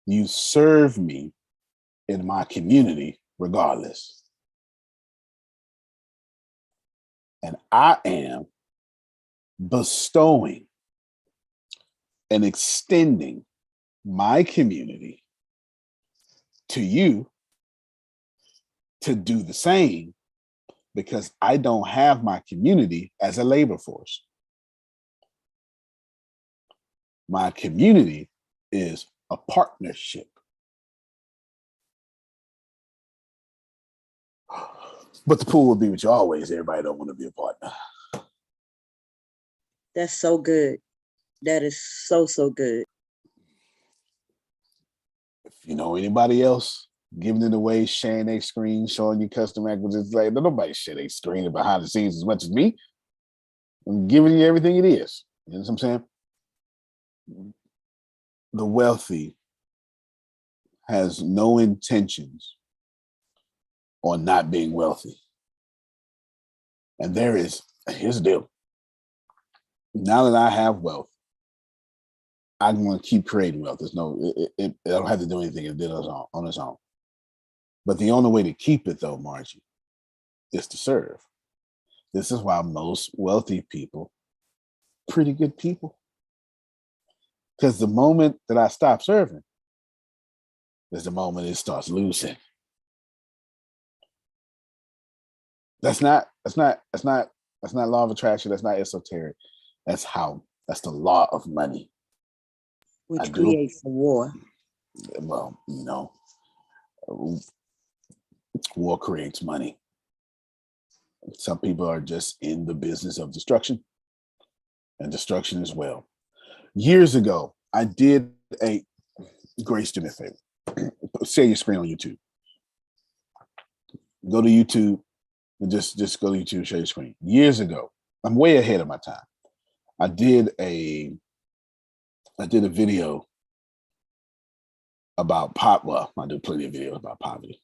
you serve me in my community regardless. And I am bestowing and extending my community to you to do the same, because I don't have my community as a labor force. My community is a partnership. But the pool will be with you always. Everybody don't want to be a partner. That's so good. That is so, so good. If you know anybody else giving it away, sharing their screen, showing you custom acquisitions, like nobody share their screen behind the scenes as much as me. I'm giving you everything it is. You know what I'm saying? The wealthy has no intentions on not being wealthy. And here's the deal. Now that I have wealth, I'm going to keep creating wealth. It don't have to do anything it did on its own. But the only way to keep it, though, Margie, is to serve. This is why most wealthy people, pretty good people. Because the moment that I stop serving is the moment it starts losing. That's not law of attraction. That's not esoteric. That's the law of money. Which creates a war. Well, war creates money. Some people are just in the business of destruction, and destruction as well. Years ago, I did Grace, do me a favor. Share your screen on YouTube. Go to YouTube and just go to YouTube, share your screen. Years ago, I'm way ahead of my time. I did a video about I do plenty of videos about poverty.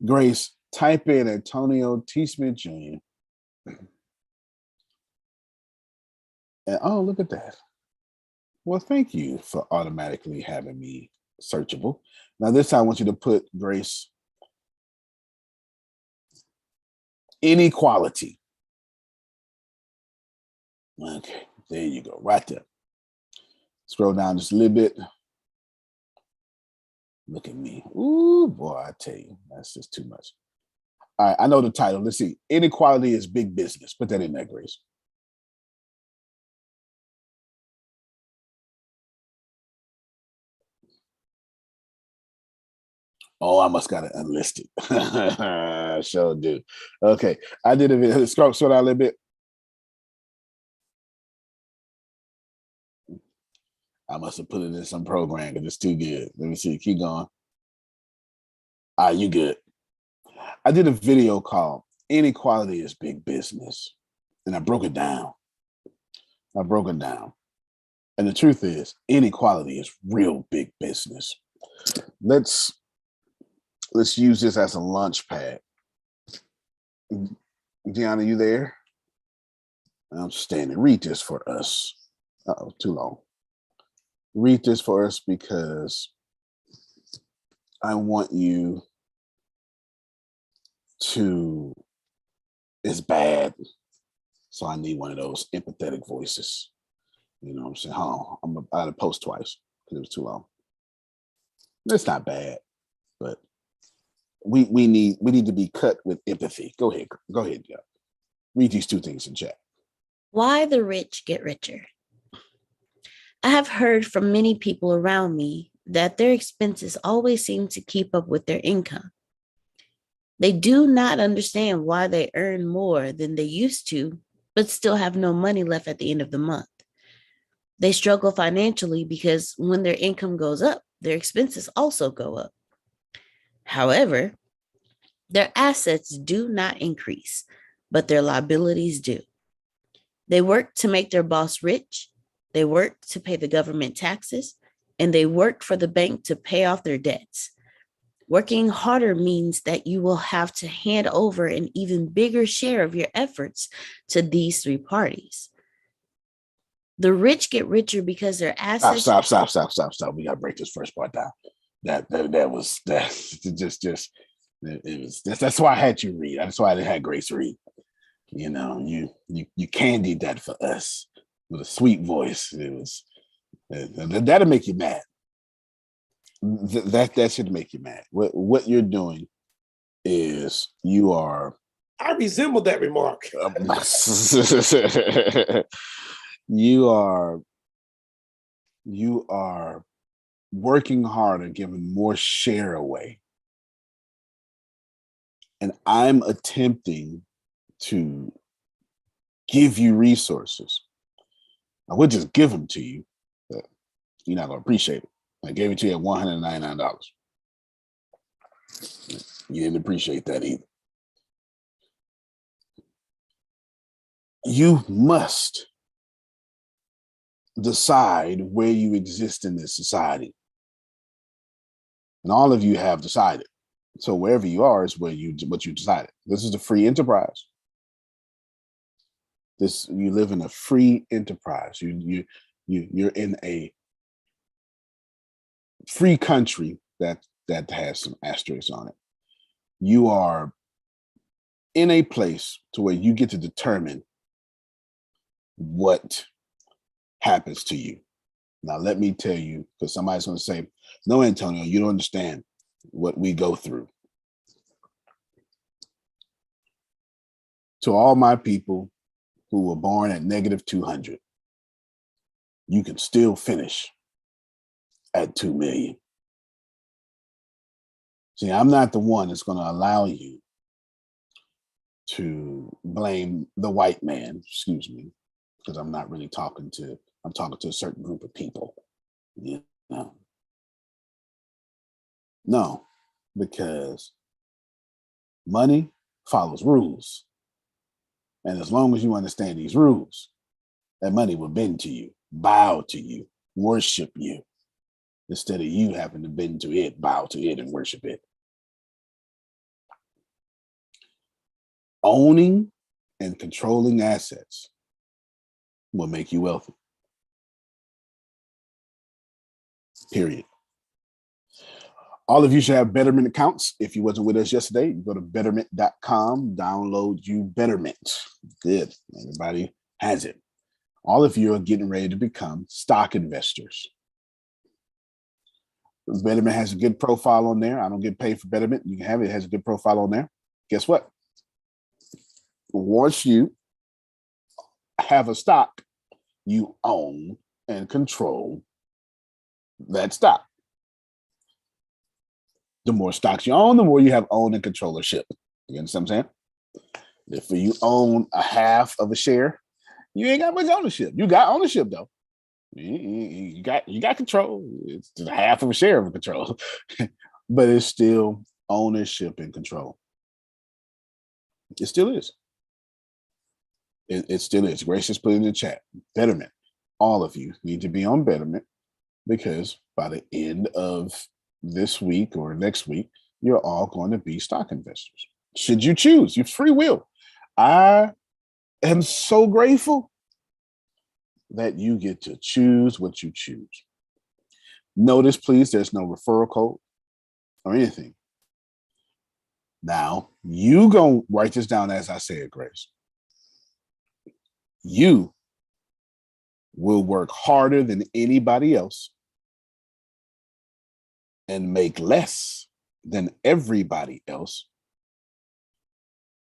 Grace, type in Antonio T. Smith Jr. And oh, look at that. Well, thank you for automatically having me searchable. Now this time I want you to put Grace Inequality. Okay, there you go, right there. Scroll down just a little bit. Look at me. Ooh, boy, I tell you, that's just too much. All right, I know the title. Let's see. Inequality is big business. Put that in there, Grace. Oh, I must got it unlisted. Sure do. Okay, I did a video. Scroll down a little bit. I must have put it in some program because it's too good. Let me see. Keep going. You good. I did a video called Inequality is Big Business. And I broke it down. And the truth is, inequality is real big business. Let's use this as a launch pad. Deanna, you there? I'm standing. Read this for us. Uh-oh, too long. Read this for us because I want you to, it's bad. So I need one of those empathetic voices. You know what I'm saying? I had to post twice because it was too long. It's not bad, but we need to be cut with empathy. Go ahead, yeah. Read these two things in chat. Why the rich get richer. I have heard from many people around me that their expenses always seem to keep up with their income. They do not understand why they earn more than they used to, but still have no money left at the end of the month. They struggle financially because when their income goes up, their expenses also go up. However, their assets do not increase, but their liabilities do. They work to make their boss rich. They work to pay the government taxes, and they work for the bank to pay off their debts. Working harder means that you will have to hand over an even bigger share of your efforts to these three parties. The rich get richer because their assets. Stop. We gotta break this first part down. That's why I had you read. That's why I had Grace read. You know, you candied that for us with a sweet voice. It was that'll make you mad. That should make you mad. What you're doing is you are. I resemble that remark. You are working harder, giving more share away. And I'm attempting to give you resources. I would just give them to you, but you're not going to appreciate it. I gave it to you at $199. You didn't appreciate that either. You must decide where you exist in this society. And all of you have decided. So wherever you are is what you decided. This is a free enterprise. You live in a free enterprise. You're in a free country that has some asterisks on it. You are in a place to where you get to determine what happens to you. Now, let me tell you, because somebody's going to say, no, Antonio, you don't understand what we go through. To all my people who were born at -200, you can still finish at 2 million. See, I'm not the one that's going to allow you to blame the white man, excuse me, because I'm not really talking to a certain group of people. You know? No, because money follows rules. And as long as you understand these rules, that money will bend to you, bow to you, worship you, instead of you having to bend to it, bow to it, and worship it. Owning and controlling assets will make you wealthy. Period. All of you should have Betterment accounts. If you wasn't with us yesterday, you go to betterment.com, download you Betterment. Good. Everybody has it. All of you are getting ready to become stock investors. Betterment has a good profile on there. I don't get paid for Betterment. You can have it. It has a good profile on there. Guess what? Once you have a stock, you own and control that stock. The more stocks you own, the more you have own and controllership. You understand what I'm saying? If you own a half of a share, you ain't got much ownership. You got ownership though. You got control. It's just half of a share of control, but it's still ownership and control. It still is. It still is. Grace just put it in the chat. Betterment. All of you need to be on Betterment because by the end of this week or next week, you're all going to be stock investors. Should you choose, your free will. I am so grateful that you get to choose what you choose. Notice, please, there's no referral code or anything. Now, you gonna write this down as I say it, Grace. You will work harder than anybody else and make less than everybody else,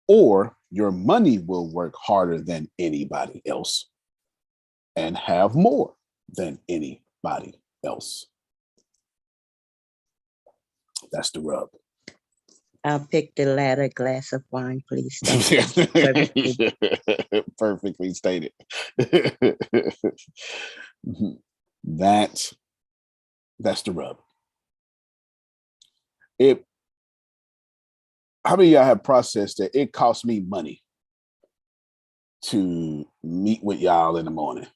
or your money will work harder than anybody else and have more than anybody else. That's the rub. I'll pick the latter. Glass of wine, please. Perfectly stated. That's the rub. How many of y'all have processed that it costs me money to meet with y'all in the morning?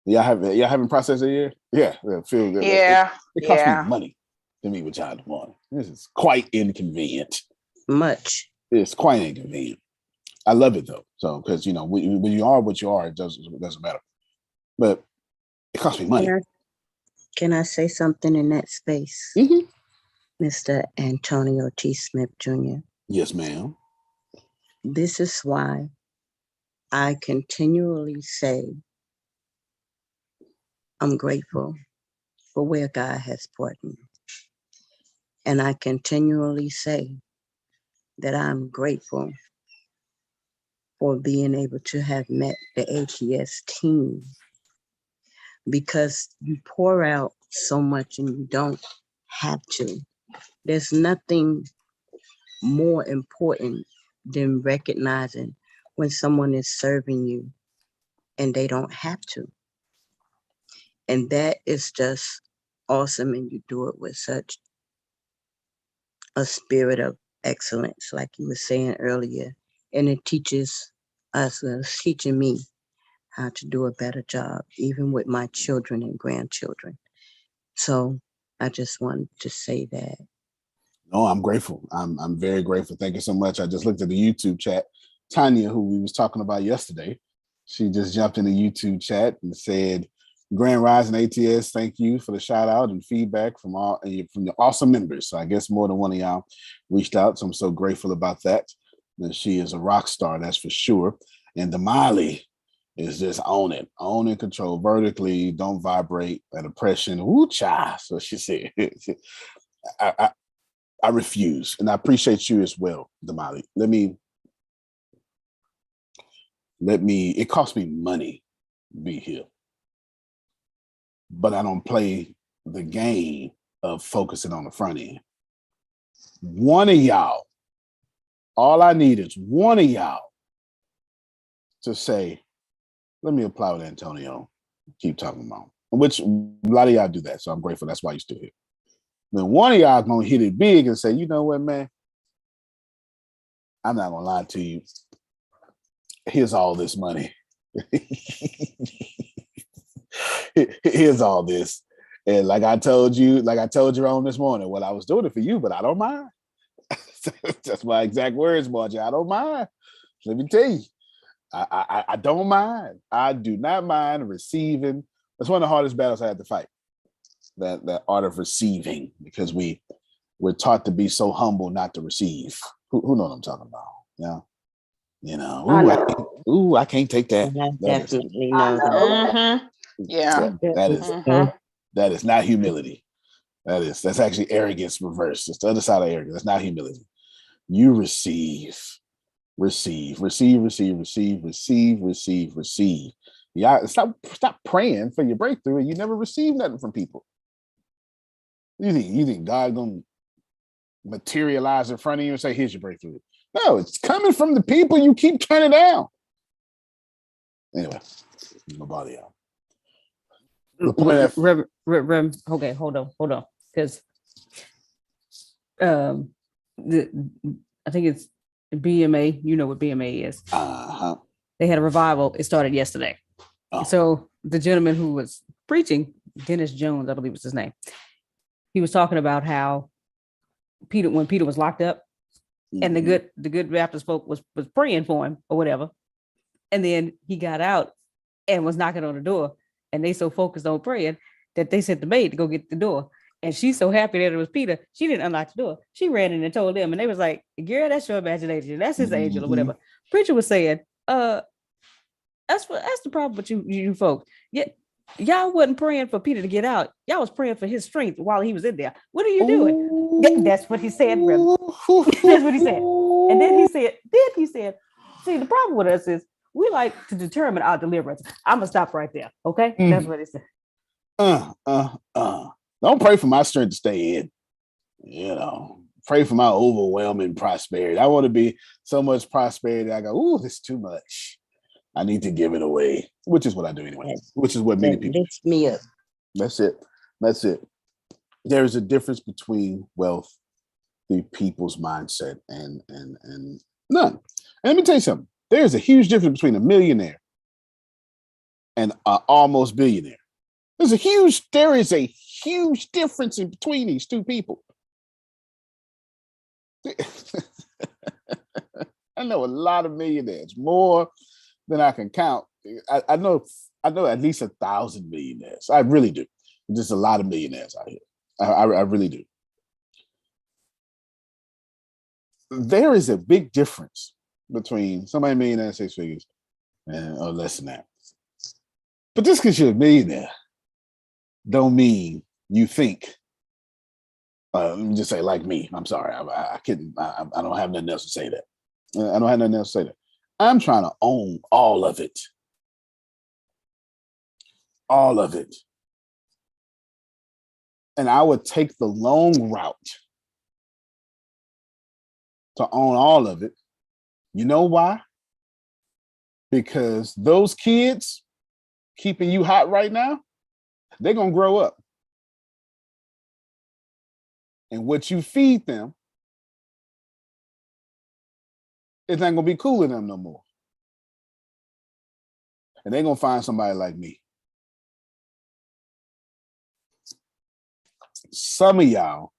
Y'all haven't processed it yet? Yeah, feel good. Yeah. It costs me money to meet with y'all in the morning. This is quite inconvenient. Much. It's quite inconvenient. I love it though. So because when you are what you are, it doesn't matter. But it costs me money. Can I say something in that space? Mm-hmm. Mr. Antonio T. Smith Jr. Yes, ma'am. This is why I continually say I'm grateful for where God has brought me. And I continually say that I'm grateful for being able to have met the ATS team, because you pour out so much and you don't have to. There's nothing more important than recognizing when someone is serving you and they don't have to. And that is just awesome, and you do it with such a spirit of excellence, like you were saying earlier. And it teaches us, it's teaching me how to do a better job, even with my children and grandchildren. So I just wanted to say that. No, I'm grateful. I'm very grateful. Thank you so much. I just looked at the YouTube chat. Tanya, who we was talking about yesterday, she just jumped in the YouTube chat and said, Grand Rising ATS, thank you for the shout out and feedback from the awesome members. So I guess more than one of y'all reached out. So I'm so grateful about that. And she is a rock star, that's for sure. And Damali is just own and control vertically, don't vibrate at oppression. Woo cha. So she said, I refuse, and I appreciate you as well, Damali. It costs me money to be here, but I don't play the game of focusing on the front end. One of y'all, all I need is one of y'all to say, let me apply with Antonio, keep talking about him. Which a lot of y'all do that, so I'm grateful. That's why you're still here. Then one of y'all gonna hit it big and say, you know what, man? I'm not gonna lie to you. Here's all this money. Here's all this. And like I told you on this morning, well, I was doing it for you, but I don't mind. That's my exact words, Margie. I don't mind. Let me tell you. I don't mind. I do not mind receiving. That's one of the hardest battles I had to fight. that art of receiving, because we're taught to be so humble not to receive. Who know what I'm talking about? Yeah. You know, I know. I can't take that. And I That is definitely I know that. know. Mm-hmm. Yeah. that is not humility. That's actually arrogance reversed. It's the other side of arrogance. That's not humility. You receive. Yeah, stop praying for your breakthrough and you never receive nothing from people. You think God gonna materialize in front of you and say, here's your breakthrough? No, it's coming from the people you keep turning down. Anyway, no bother y'all. The point Okay, hold on, because I think it's BMA. You know what BMA is? They had a revival. It started yesterday. Oh. So the gentleman who was preaching, Dennis Jones, I believe was his name, he was talking about how when Peter was locked up, and the good Baptist folk was praying for him or whatever, and then he got out and was knocking on the door, and they so focused on praying that they sent the maid to go get the door. And she's so happy that it was Peter, she didn't unlock the door. She ran in and told them, and they was like, "Girl, that's your imagination. That's his angel or whatever." Preacher was saying, that's the problem with you folks. Yeah, y'all wasn't praying for Peter to get out. Y'all was praying for his strength while he was in there. What are you doing? Yeah, that's what he said, brother. That's what he said. And then he said, see, the problem with us is we like to determine our deliverance. I'm gonna stop right there. Okay, that's what he said. Don't pray for my strength to stay in. You know, pray for my overwhelming prosperity. I want to be so much prosperity. I go, ooh, this is too much. I need to give it away, which is what I do anyway. Which is what many people lifts me up. That's it. There is a difference between wealth, the people's mindset, and none. And let me tell you something. There is a huge difference between a millionaire and an almost billionaire. There is a huge difference in between these two people. I know a lot of millionaires, more than I can count. I know at least 1,000 millionaires. I really do. There's just a lot of millionaires out here. I really do. There is a big difference between somebody millionaire, 6 figures, and or less than that. But just because you're a millionaire, don't mean you think. Let me just say, like me. I'm sorry, I couldn't. I don't have nothing else to say that. I don't have nothing else to say that. I'm trying to own all of it. All of it. And I would take the long route to own all of it. You know why? Because those kids keeping you hot right now, they're going to grow up. And what you feed them is not going to be cool in them no more. And they're going to find somebody like me. Some of y'all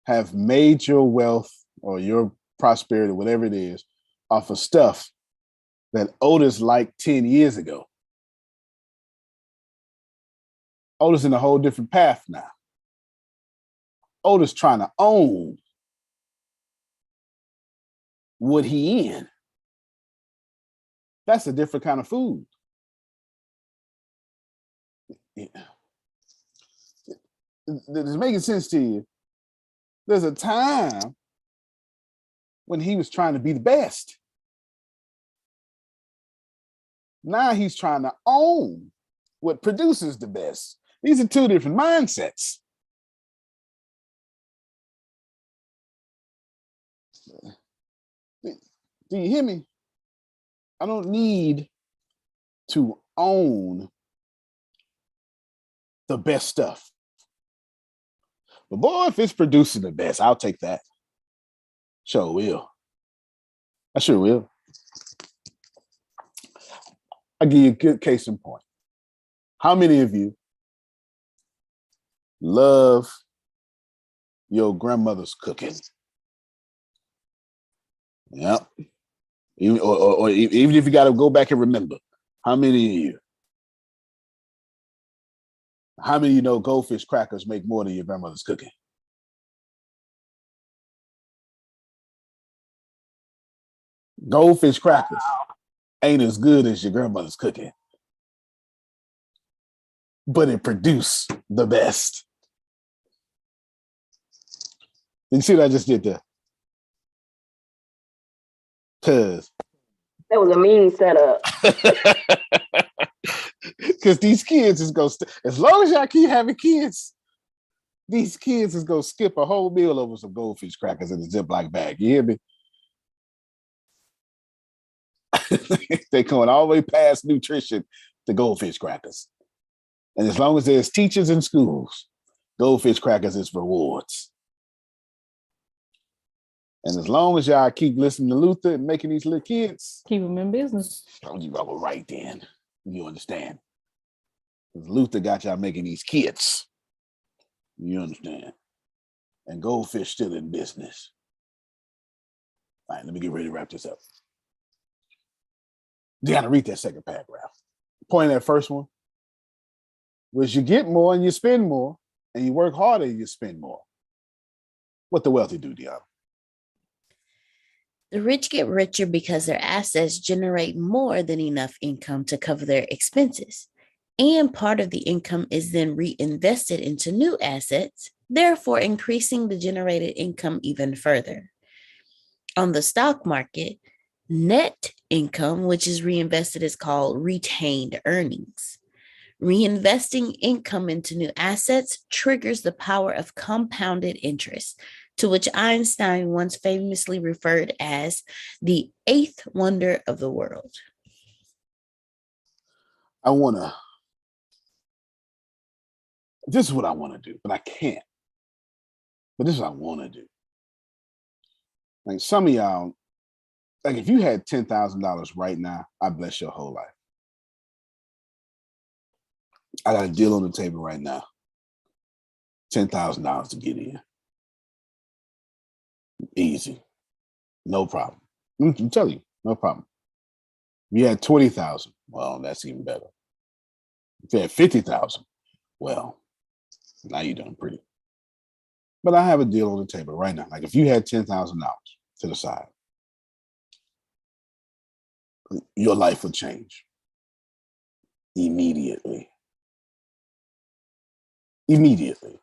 have made your wealth or your prosperity, whatever it is, off of stuff that Otis liked 10 years ago. Otis in a whole different path now. Otis trying to own what he in. That's a different kind of food. Yeah. Does it make sense to you? There's a time when he was trying to be the best. Now he's trying to own what produces the best. These are two different mindsets. Do you hear me? I don't need to own the best stuff. But boy, if it's producing the best, I'll take that. Sure will. I sure will. I'll give you a good case in point. How many of you love your grandmother's cooking? Yep. Even if you got to go back and remember, how many of you? How many of you know goldfish crackers make more than your grandmother's cooking? Goldfish crackers ain't as good as your grandmother's cooking, but it produced the best. You see what I just did there? Cause That was a mean setup. because these kids is gonna as long as y'all keep having kids, these kids is gonna skip a whole meal over some goldfish crackers in a Ziploc bag. You hear me? They going all the way past nutrition to goldfish crackers. And as long as there's teachers in schools, goldfish crackers is rewards. And as long as y'all keep listening to Luther and making these little kids, Keep them in business. told you all right then. You understand? Because Luther got y'all making these kids. You understand? And goldfish still in business. All right, let me get ready to wrap this up. Deanna, read that second paragraph. Point at that first one was you get more and you spend more, and you work harder and you spend more. What the wealthy do, Deanna? The rich get richer because their assets generate more than enough income to cover their expenses. And part of the income is then reinvested into new assets, therefore increasing the generated income even further. On the stock market, net income, which is reinvested, is called retained earnings. Reinvesting income into new assets triggers the power of compounded interest, to which Einstein once famously referred as the eighth wonder of the world. This is what I want to do, but I can't. But this is what I want to do. Like some of y'all, like if you had $10,000 right now, I bless your whole life. I got a deal on the table right now. $10,000 to get in. Easy. No problem. I'm telling you, no problem. If you had 20,000, well, that's even better. If you had 50,000, well, now you're doing pretty. But I have a deal on the table right now. Like if you had $10,000 to the side, your life would change immediately. Immediately.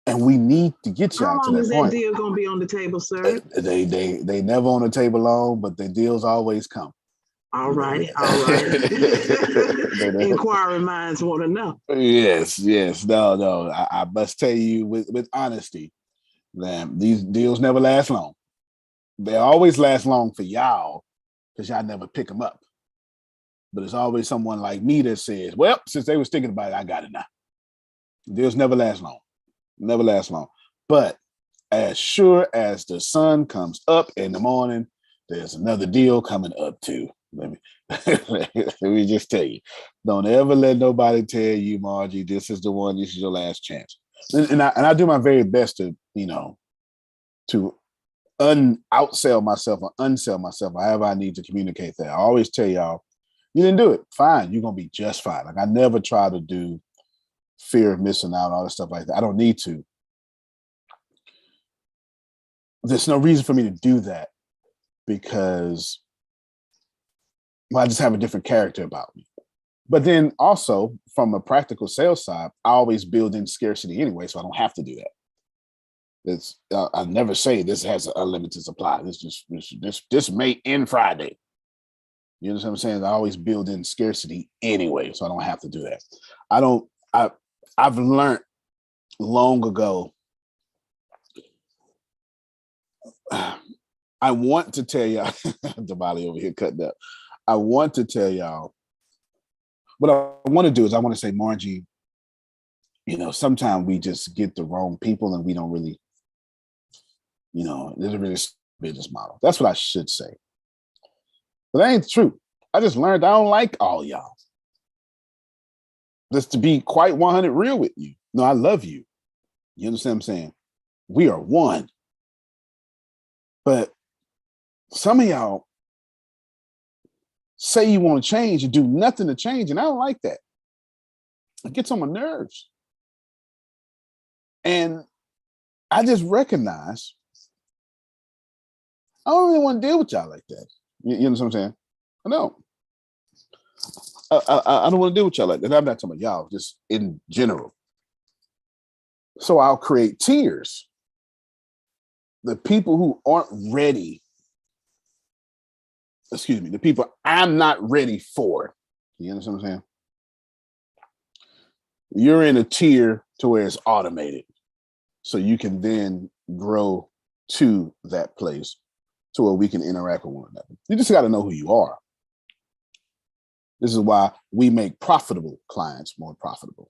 And we need to get How y'all to long is that that point. deal gonna be on the table, sir? They never on the table long, but the deals always come. All righty, all right. Inquiring minds want to know. Yes. No. I must tell you with honesty that these deals never last long. They always last long for y'all because y'all never pick them up. But it's always someone like me that says, well, since they was thinking about it, I got it now. Deals never last long. Never last long. But as sure as the sun comes up in the morning, there's another deal coming up too. Let me just tell you. Don't ever let nobody tell you, Margie, this is the one, this is your last chance. And I do my very best to, to outsell myself or unsell myself, however I need to communicate that. I always tell y'all, you didn't do it. Fine. You're going to be just fine. Like I never try to do fear of missing out, all that stuff like that. I don't need to. There's no reason for me to do that because I just have a different character about me. But then also from a practical sales side, I always build in scarcity anyway, so I don't have to do that. I never say this has an unlimited supply. This may end Friday. You understand what I'm saying? I always build in scarcity anyway, so I don't have to do that. I've learned long ago. I want to tell y'all, Damali over here cutting up. I want to tell y'all what I want to do is I want to say, Margie, sometimes we just get the wrong people and we don't really, there's a really business model. That's what I should say. But that ain't true. I just learned I don't like all y'all. Just to be quite 100 real with you. No, I love you. You understand what I'm saying? We are one. But some of y'all say you want to change and do nothing to change. And I don't like that. It gets on my nerves. And I just recognize I don't really want to deal with y'all like that. You know what I'm saying? I don't. I don't want to deal with y'all like that. I'm not talking about y'all, just in general. So I'll create tiers. The people who aren't ready, the people I'm not ready for. You understand what I'm saying? You're in a tier to where it's automated. So you can then grow to that place to where we can interact with one another. You just got to know who you are. This is why we make profitable clients more profitable.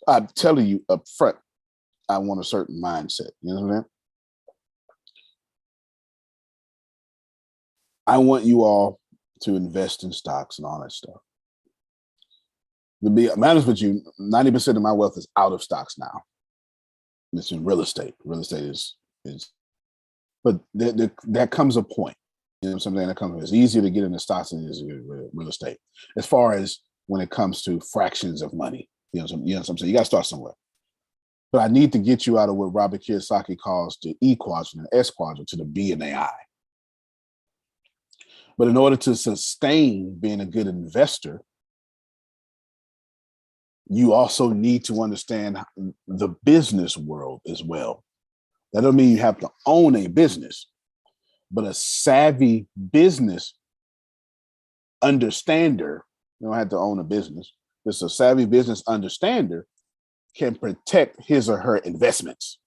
I'm telling you up front, I want a certain mindset. You know what I mean? I want you all to invest in stocks and all that stuff. To be honest with you, 90% of my wealth is out of stocks now. It's in real estate. Real estate is but that comes a point. You know, something that comes. It's easier to get into stocks than it is real estate. As far as when it comes to fractions of money, you know what I'm saying. You got to start somewhere. But I need to get you out of what Robert Kiyosaki calls the E quadrant and S quadrant to the B and the I. But in order to sustain being a good investor, you also need to understand the business world as well. That doesn't mean you have to own a business, but a savvy business understander, you don't have to own a business, just a savvy business understander can protect his or her investments.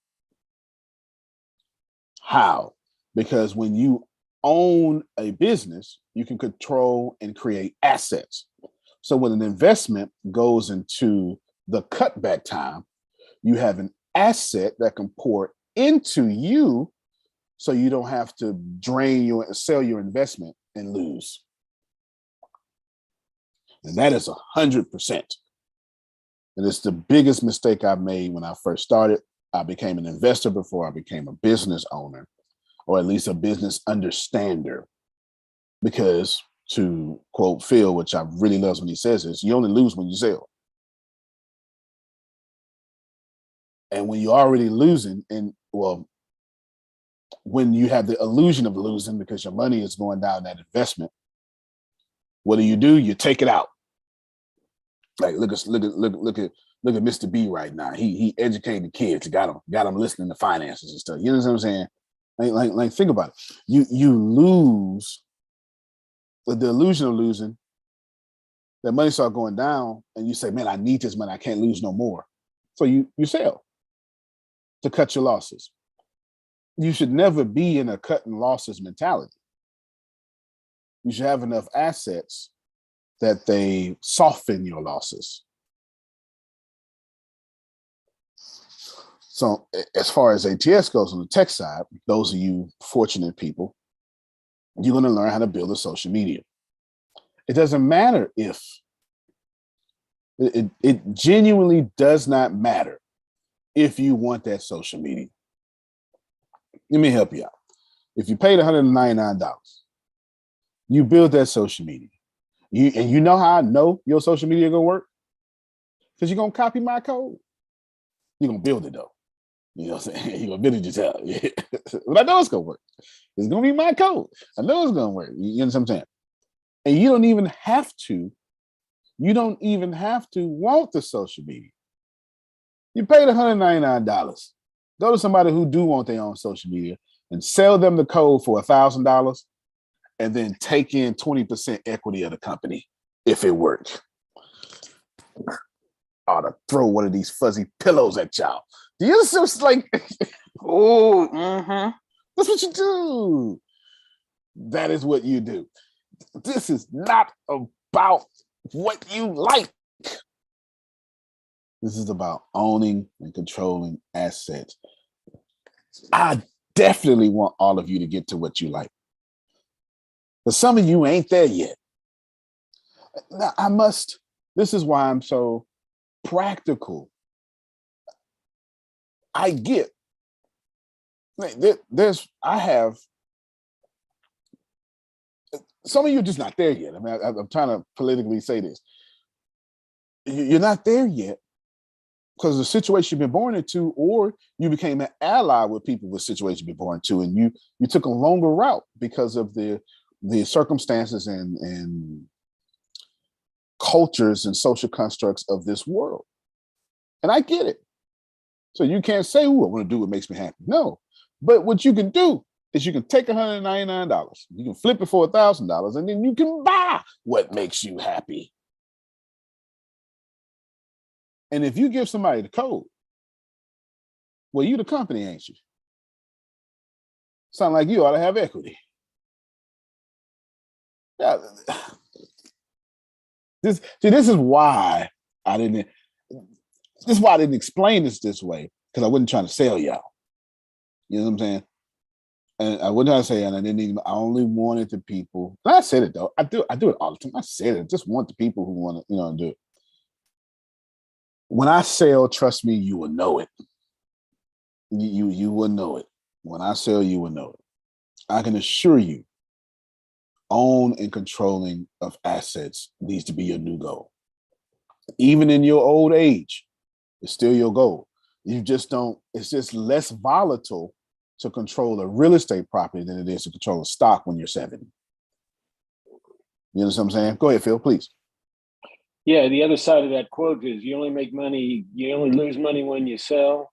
How? Because when you own a business, you can control and create assets. So when an investment goes into the cutback time, you have an asset that can pour into you so you don't have to sell your investment and lose. And that is 100%. And it's the biggest mistake I made when I first started. I became an investor before I became a business owner, or at least a business understander. Because to quote Phil, which I really love when he says this, you only lose when you sell. And when you're already losing, when you have the illusion of losing because your money is going down that investment, what do? You take it out. Like look at Mr. B right now. He educated kids, got them listening to finances and stuff. You know what I'm saying? Like think about it. You lose with the illusion of losing. That money start going down, and you say, "Man, I need this money. I can't lose no more." So you sell to cut your losses. You should never be in a cut and losses mentality. You should have enough assets that they soften your losses. So as far as ATS goes on the tech side, those of you fortunate people, you're going to learn how to build a social media. It doesn't matter if it genuinely does not matter if you want that social media. Let me help you out. If you paid $199, you build that social media. You know how I know your social media gonna work? Because you're gonna copy my code. You're gonna build it though. You know what I'm saying? You're gonna build it yourself. But I know it's gonna work. It's gonna be my code. I know it's gonna work. You know what I'm saying? And you don't even have to want the social media. You paid $199. Go to somebody who do want their own social media and sell them the code for $1,000 and then take in 20% equity of the company if it works. I ought to throw one of these fuzzy pillows at y'all. Do you just like, Oh, mm-hmm. That's what you do. That is what you do. This is not about what you like. This is about owning and controlling assets. I definitely want all of you to get to what you like. But some of you ain't there yet. Now, this is why I'm so practical. I get, some of you are just not there yet. I mean, I'm trying to politically say this. You're not there yet because of the situation you've been born into, or you became an ally with people with situations you've been born into, and you took a longer route because of the circumstances and cultures and social constructs of this world. And I get it. So you can't say, "Oh, I want to do what makes me happy." No, but what you can do is you can take $199, you can flip it for $1,000, and then you can buy what makes you happy. And if you give somebody the code, well, you the company, ain't you? Sound like you ought to have equity. Yeah. This is why I didn't. This is why I didn't explain this way, because I wasn't trying to sell y'all. You know what I'm saying? And I wasn't trying to say, and I didn't even. I only wanted the people. And I said it though. I do it all the time. I said it. I just want the people who want to, do it. When I sell, trust me, you will know it. You will know it. When I sell, you will know it. I can assure you, own and controlling of assets needs to be your new goal. Even in your old age, it's still your goal. You just don't, it's just less volatile to control a real estate property than it is to control a stock when you're 70. You know what I'm saying? Go ahead, Phil, please. Yeah, the other side of that quote is you only lose money when you sell.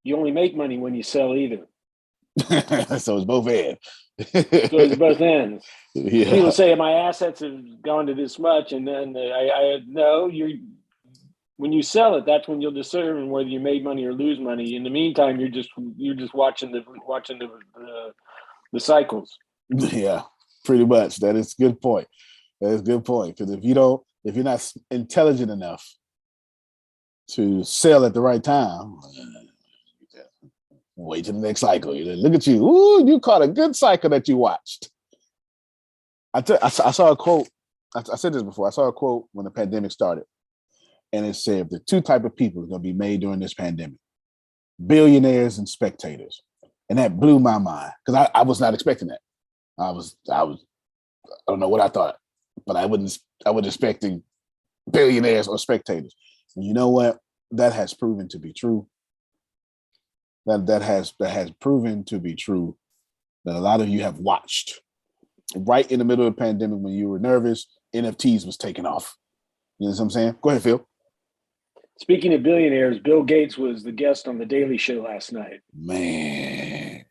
You only make money when you sell either. So it's both ends. So it's both ends. Yeah. People say my assets have gone to this much, and then I know when you sell it, that's when you'll discern whether you made money or lose money. In the meantime, you're just watching the cycles. Yeah, pretty much. That is a good point. That is a good point. Because if you're not intelligent enough to sell at the right time, wait till the next cycle. Look at you. Ooh, you caught a good cycle that you watched. I saw a quote. I said this before. I saw a quote when the pandemic started. And it said the two type of people are going to be made during this pandemic: billionaires and spectators. And that blew my mind because I was not expecting that. I don't know what I thought, but I wasn't expecting billionaires or spectators. And you know what? That has proven to be true. That has proven to be true. That a lot of you have watched right in the middle of the pandemic when you were nervous. NFTs was taking off. You know what I'm saying? Go ahead, Phil. Speaking of billionaires, Bill Gates was the guest on the Daily Show last night. Man,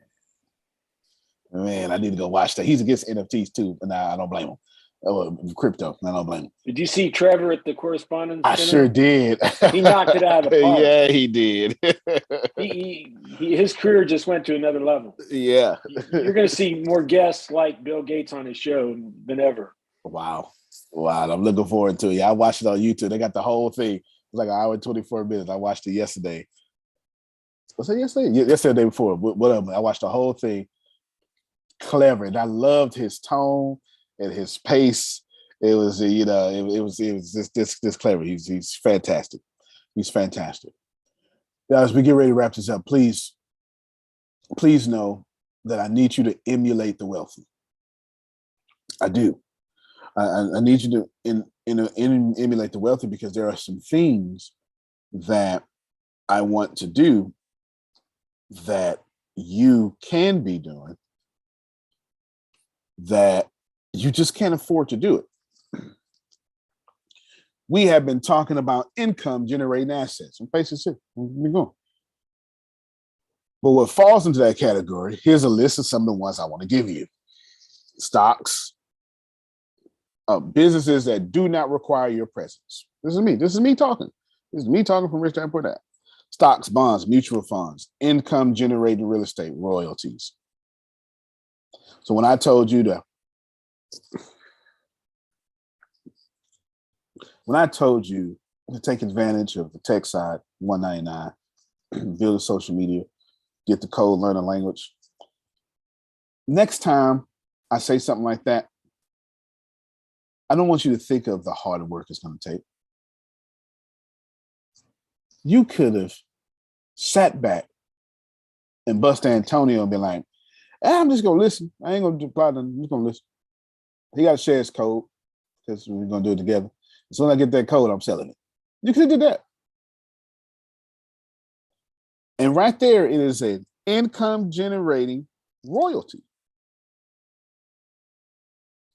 I need to go watch that. He's against NFTs too, but I don't blame him. Crypto, I don't blame him. Did you see Trevor at the correspondence I dinner? sure did. He knocked it out of the park. Yeah, he did. His career just went to another level. Yeah. You're going to see more guests like Bill Gates on his show than ever. Wow. I'm looking forward to it. I watched it on YouTube. They got the whole thing. It was like an hour and 24 minutes. I watched it yesterday. Was it yesterday? Yesterday, the day before. Whatever. I watched the whole thing. Clever. And I loved his tone and his pace. It was, it was this clever. He's fantastic. He's fantastic. Now, as we get ready to wrap this up, please know that I need you to emulate the wealthy. I do. I need you to emulate the wealthy because there are some things that I want to do that you can be doing that you just can't afford to do it. We have been talking about income generating assets. And face it, we're going. But what falls into that category, here's a list of some of the ones I want to give you. Stocks, businesses that do not require your presence. This is me talking. This is me talking from Rich Dad Poor Dad. Stocks, bonds, mutual funds, income generating real estate, royalties. So when I told you to take advantage of the tech side, $199, build a social media, get the code, learn a language. Next time I say something like that, I don't want you to think of the hard work it's going to take. You could have sat back and bust Antonio and been like, I'm just going to listen. I ain't going to apply them. I'm just going to listen. He got to share his code because we're gonna do it together. As soon as I get that code, I'm selling it. You could have did that. And right there, it is an income generating royalty.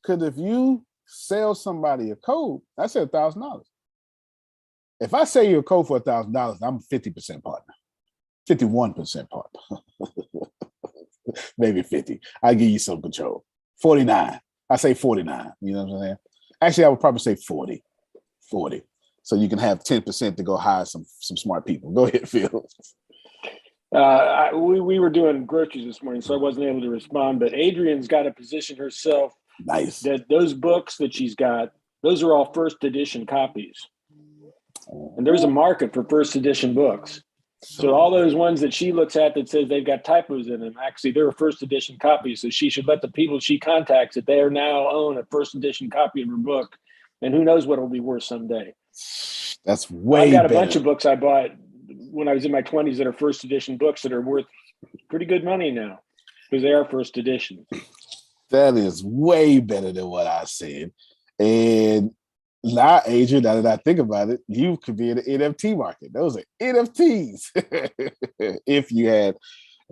Because if you sell somebody a code, I said $1,000. If I sell you a code for $1,000, I'm 50% partner, 51% partner, maybe 50. I give you some control. 49. I say 49. You know what I'm saying? Actually, I would probably say 40. So you can have 10% to go hire some smart people. Go ahead, Phil. We were doing groceries this morning, so I wasn't able to respond. But Adrian's got to position herself. Nice. That those books that she's got, those are all first edition copies, and there's a market for first edition books. So all those ones that she looks at that says they've got typos in them, actually they're first edition copies. So she should let the people she contacts that they are now own a first edition copy of her book, and who knows what it'll be worth someday. That's way I've got a better. bunch of books I bought when I was in my 20s that are first edition books that are worth pretty good money now because they are first edition. That is way better than what I said. And now, Adrian, now that I think about it, you could be in the NFT market. Those are NFTs if you had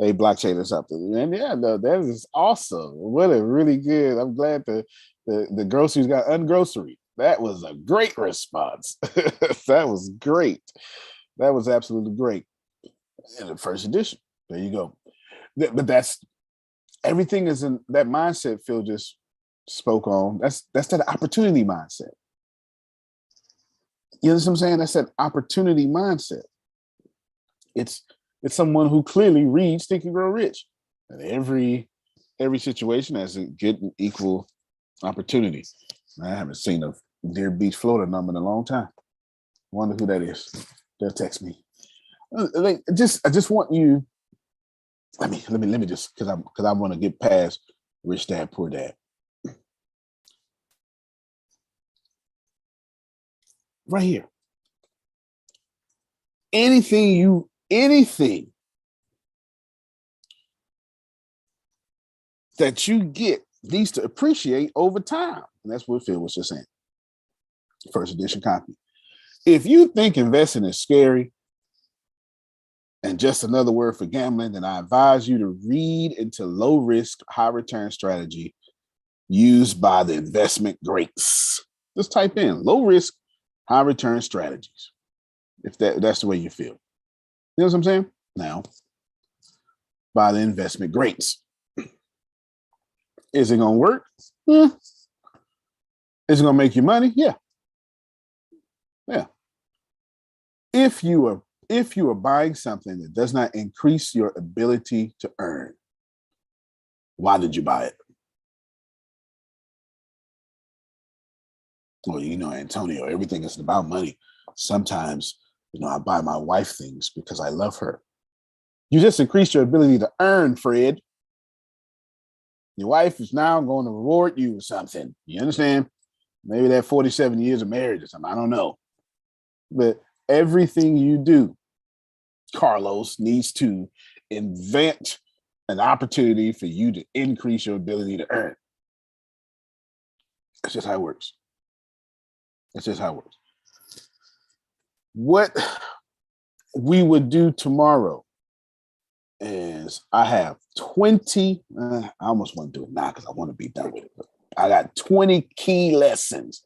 a blockchain or something. And yeah, no, that is awesome. What a really good. I'm glad the groceries got ungrocery. That was a great response. That was great. That was absolutely great. In the first edition. There you go. But that's everything is in that mindset Phil just spoke on. That's that opportunity mindset. You know what I'm saying? That's that opportunity mindset. It's someone who clearly reads Think and Grow Rich. And every situation has a good and equal opportunity. I haven't seen a Deer Beach, Florida number in a long time. Wonder who that is. They'll text me. I just want you. Let me just because I want to get past Rich Dad Poor Dad. Right here. Anything that you get needs to appreciate over time. And that's what Phil was just saying. First edition copy. If you think investing is scary and just another word for gambling, then I advise you to read into low risk, high return strategy used by the investment greats. Just type in low risk, high return strategies. If that's the way you feel. You know what I'm saying? Now, by the investment greats. Is it going to work? Yeah. Is it going to make you money? Yeah. Yeah. If you are buying something that does not increase your ability to earn, why did you buy it? Well, Antonio, everything is about money. Sometimes, I buy my wife things because I love her. You just increased your ability to earn, Fred. Your wife is now going to reward you with something. You understand? Maybe that 47 years of marriage or something. I don't know. But everything you do, Carlos, needs to invent an opportunity for you to increase your ability to earn. That's just how it works. That's just how it works. What we would do tomorrow is I have 20, I almost want to do it now because I want to be done with it. I got 20 key lessons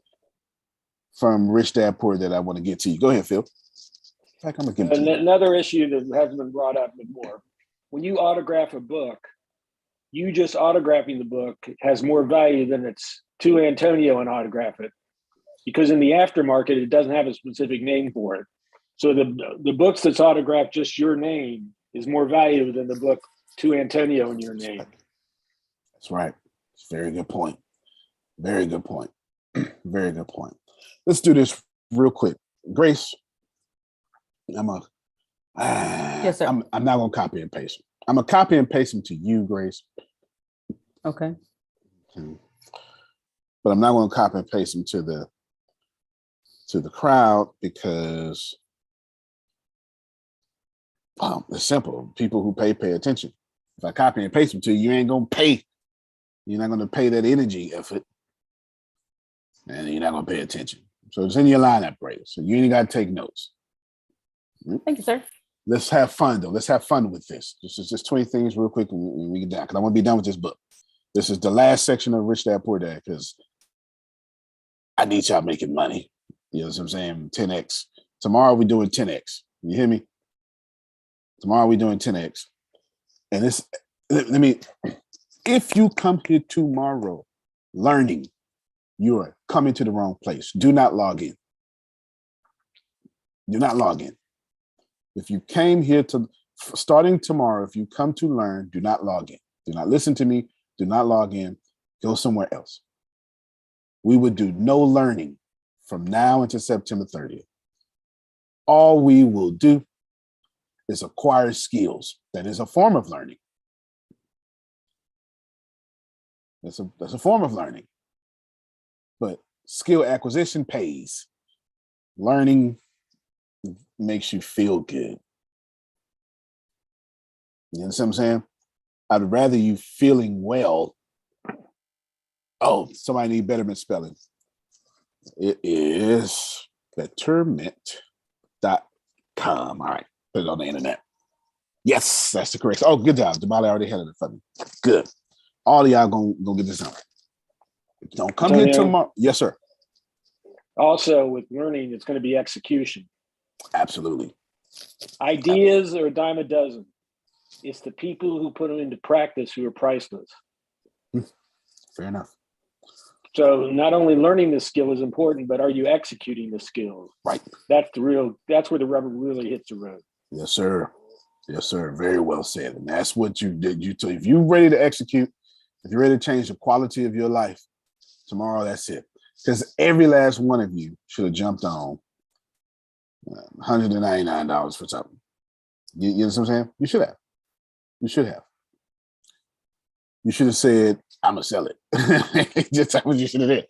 from Rich Dad Poor that I want to get to you. Go ahead, Phil. In fact, I'm going to give it to you. Another issue that hasn't been brought up before, when you autograph a book, you just autographing the book has more value than it's to Antonio and autograph it. Because in the aftermarket, it doesn't have a specific name for it. So the books that's autographed just your name is more valuable than the book to Antonio in your name. That's right. Very good point. Very good point. Very good point. Let's do this real quick. Grace, Yes, sir. I'm not going to copy and paste them. I'm going to copy and paste them to you, Grace. Okay. But I'm not going to copy and paste them to the crowd because it's simple. People who pay attention. If I copy and paste them to you, you ain't going to pay. You're not going to pay that energy effort. and you're not gonna pay attention. So it's in your lineup, right? So you ain't got to take notes. Thank you, sir. Let's have fun though. Let's have fun with this. This is just 20 things real quick and we get down because I want to be done with this book. This is the last section of Rich Dad Poor Dad because I need y'all making money. You know what I'm saying? 10x. Tomorrow we're doing 10x. You hear me? Tomorrow we're doing 10x. And this, let me, if you come here tomorrow learning, you are coming to the wrong place. Do not log in. Do not log in. If you came here to, starting tomorrow, if you come to learn, do not log in. Do not listen to me. Do not log in. Go somewhere else. We would do no learning from now until September 30th. All we will do is acquire skills. That is a form of learning. That's a form of learning. But skill acquisition pays. Learning makes you feel good. You know what I'm saying? I'd rather you feeling well. Oh, somebody need Betterment spelling. It is betterment.com. All right, put it on the internet. Yes, that's the correct. Oh, good job. Jamali already had it for me. Good. All of y'all gonna get this done. Don't come here tomorrow. Yes, sir. Also, with learning, it's going to be execution. Absolutely. Ideas are a dime a dozen. It's the people who put them into practice who are priceless. Fair enough. So not only learning the skill is important, but are you executing the skills? Right. That's where the rubber really hits the road. Yes, sir. Yes, sir. Very well said. And that's what you did. If you're ready to execute, if you're ready to change the quality of your life, tomorrow, that's it. Because every last one of you should have jumped on $199 for something. You know what I'm saying? You should have. You should have. You should have said, I'm going to sell it. Just what you should have did.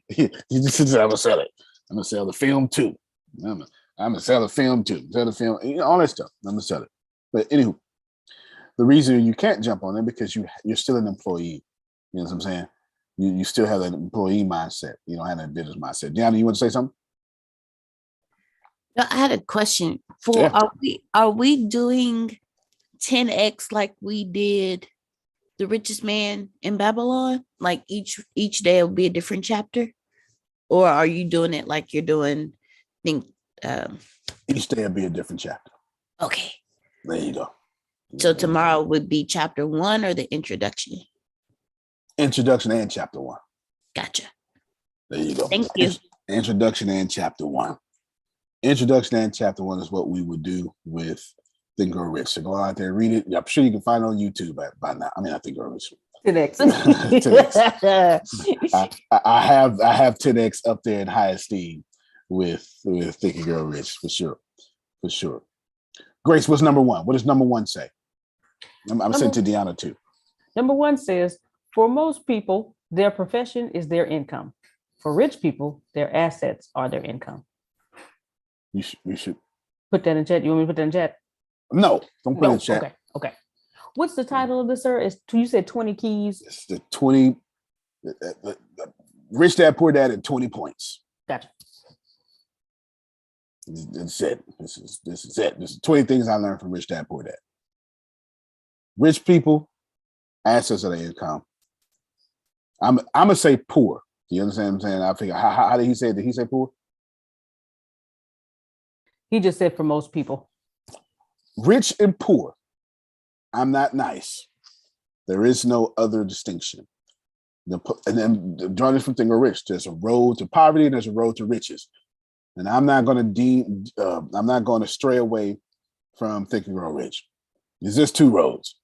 You just said, I'm going to sell it. I'm going to sell the film too. I'm going to sell the film too. Sell the film, all that stuff. I'm going to sell it. But anywho, the reason you can't jump on it because you're still an employee. You know what I'm saying? You still have that employee mindset. You don't have that business mindset. Deanna, you want to say something? I had a question for are we doing 10x like we did the richest man in Babylon? Like each day will be a different chapter? Or are you doing it like you're doing each day will be a different chapter. Okay. There you go. So tomorrow would be chapter 1 or the introduction? Introduction and chapter 1. Gotcha. There you go. Thank you. Introduction and chapter 1. Introduction and chapter 1 is what we would do with Think Grow Rich. So go out there and read it. I'm sure you can find it on YouTube by now. I mean, I think Grow Rich. 10x. 10x. I have 10x up there in high esteem with Think and Grow Rich for sure. For sure. Grace, what's number 1? What does number 1 say? I'm sending to Deanna too. Number 1 says, for most people, their profession is their income. For rich people, their assets are their income. You should put that in chat. You want me to put that in chat? No, don't put it in chat. Okay. What's the title of this, sir? You said 20 keys. It's the 20 Rich Dad Poor Dad at 20 points. Gotcha. That's it. This is it. This is 20 things I learned from Rich Dad Poor Dad. Rich people, assets of their income. I'm gonna say poor. Do you understand what I'm saying? I figure how did he say it? Did he say poor? He just said for most people. Rich and poor. I'm not nice. There is no other distinction. And then drawing this from Think Grow Rich, there's a road to poverty and there's a road to riches. And I'm not going to stray away from Think and Grow Rich. There's just 2 roads.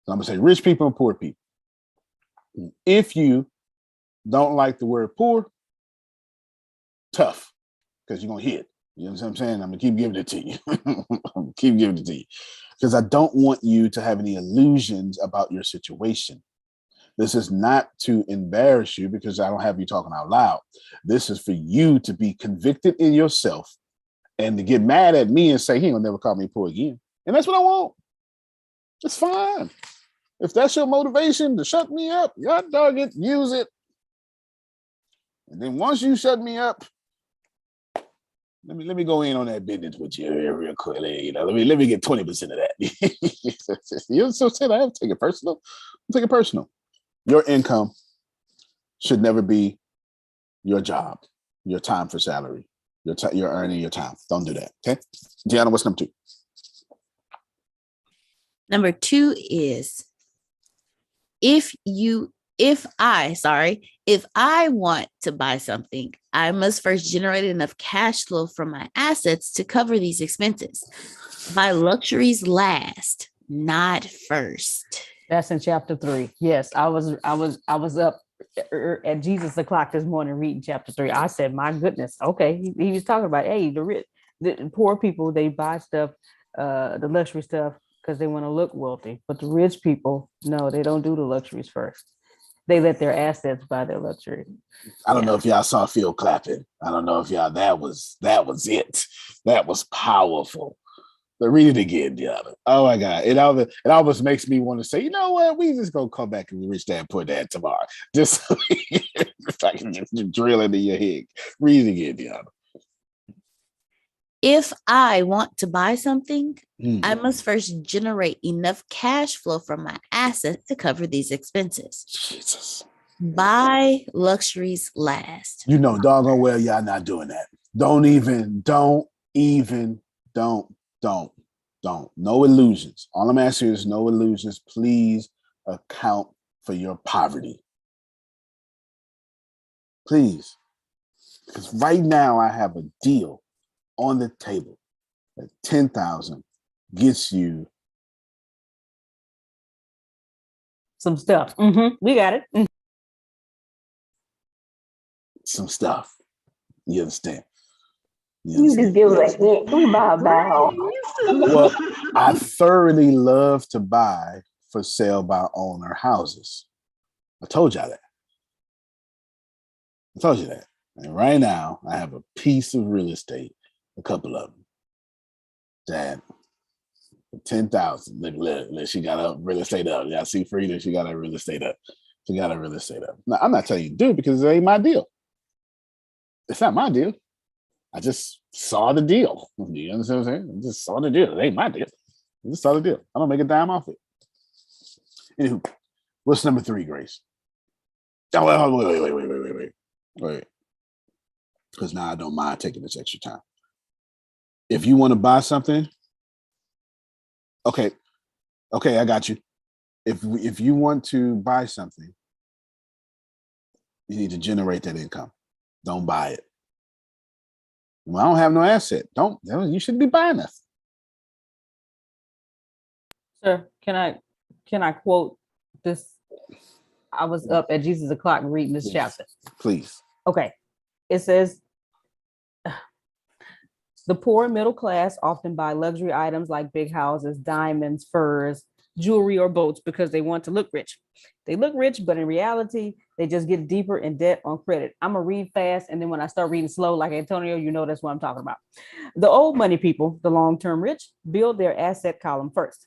So I'm going to say rich people and poor people. If you don't like the word poor, tough, because you're going to hit. You know what I'm saying? I'm going to keep giving it to you. Keep giving it to you. Because I don't want you to have any illusions about your situation. This is not to embarrass you because I don't have you talking out loud. This is for you to be convicted in yourself and to get mad at me and say, he will never call me poor again. And that's what I want. It's fine. If that's your motivation to shut me up, God dog it, use it. And then once you shut me up, let me go in on that business with you real quickly. You know, let me get 20% of that. You so said I have to take it personal. Take it personal. Your income should never be your job, your time for salary. You're earning your time. Don't do that. Okay. Deanna, what's number 2? Number 2 is if I want to buy something, I must first generate enough cash flow from my assets to cover these expenses. Buy luxuries last, not first. That's in chapter 3. Yes, I was up at Jesus o'clock this morning reading chapter 3. I said, my goodness. Okay. He was talking about, hey, the poor people, they buy stuff, the luxury stuff because they want to look wealthy. But the rich people, no, they don't do the luxuries first. They let their assets buy their luxury. I don't know if y'all saw Phil clapping. I don't know if y'all, that was it. That was powerful. But read it again, Deanna. Oh my God. It almost makes me want to say, you know what? We just gonna come back and reach that Poor Dad tomorrow. Just so I can just drill into your head. Read it again, Deanna. If I want to buy something, I must first generate enough cash flow from my assets to cover these expenses. Jesus. Buy luxuries last. You know, doggone well, y'all not doing that. Don't. No illusions. All I'm asking is no illusions. Please account for your poverty. Please. Because right now I have a deal on the table that 10,000 gets you some stuff. We got it. some stuff. You understand? You just give us a hint. We buy a bow. Well, I thoroughly love to buy for sale by owner houses. I told y'all that. I told you that. And right now, I have a piece of real estate, a couple of them, that for 10,000. Look, she got a real estate up. Y'all see Frida? She got a real estate up. She got a real estate up. Now, I'm not telling you to do it because it ain't my deal. It's not my deal. I just saw the deal. You understand what I'm saying? I just saw the deal. It ain't my deal. I just saw the deal. I don't make a dime off it. Anywho, what's number 3, Grace? Oh, wait. Because now I don't mind taking this extra time. If you want to buy something, okay, I got you. If you want to buy something, you need to generate that income. Don't buy it. Well, I don't have no asset. You shouldn't be buying nothing. Sir, can I quote this? I was up at Jesus o'clock reading this chapter. Please. Okay. It says, the poor and middle class often buy luxury items like big houses, diamonds, furs, jewelry, or boats because they want to look rich. They look rich, but in reality, they just get deeper in debt on credit. I'm going to read fast, and then when I start reading slow, like Antonio, you know that's what I'm talking about. The old money people, the long-term rich, build their asset column first.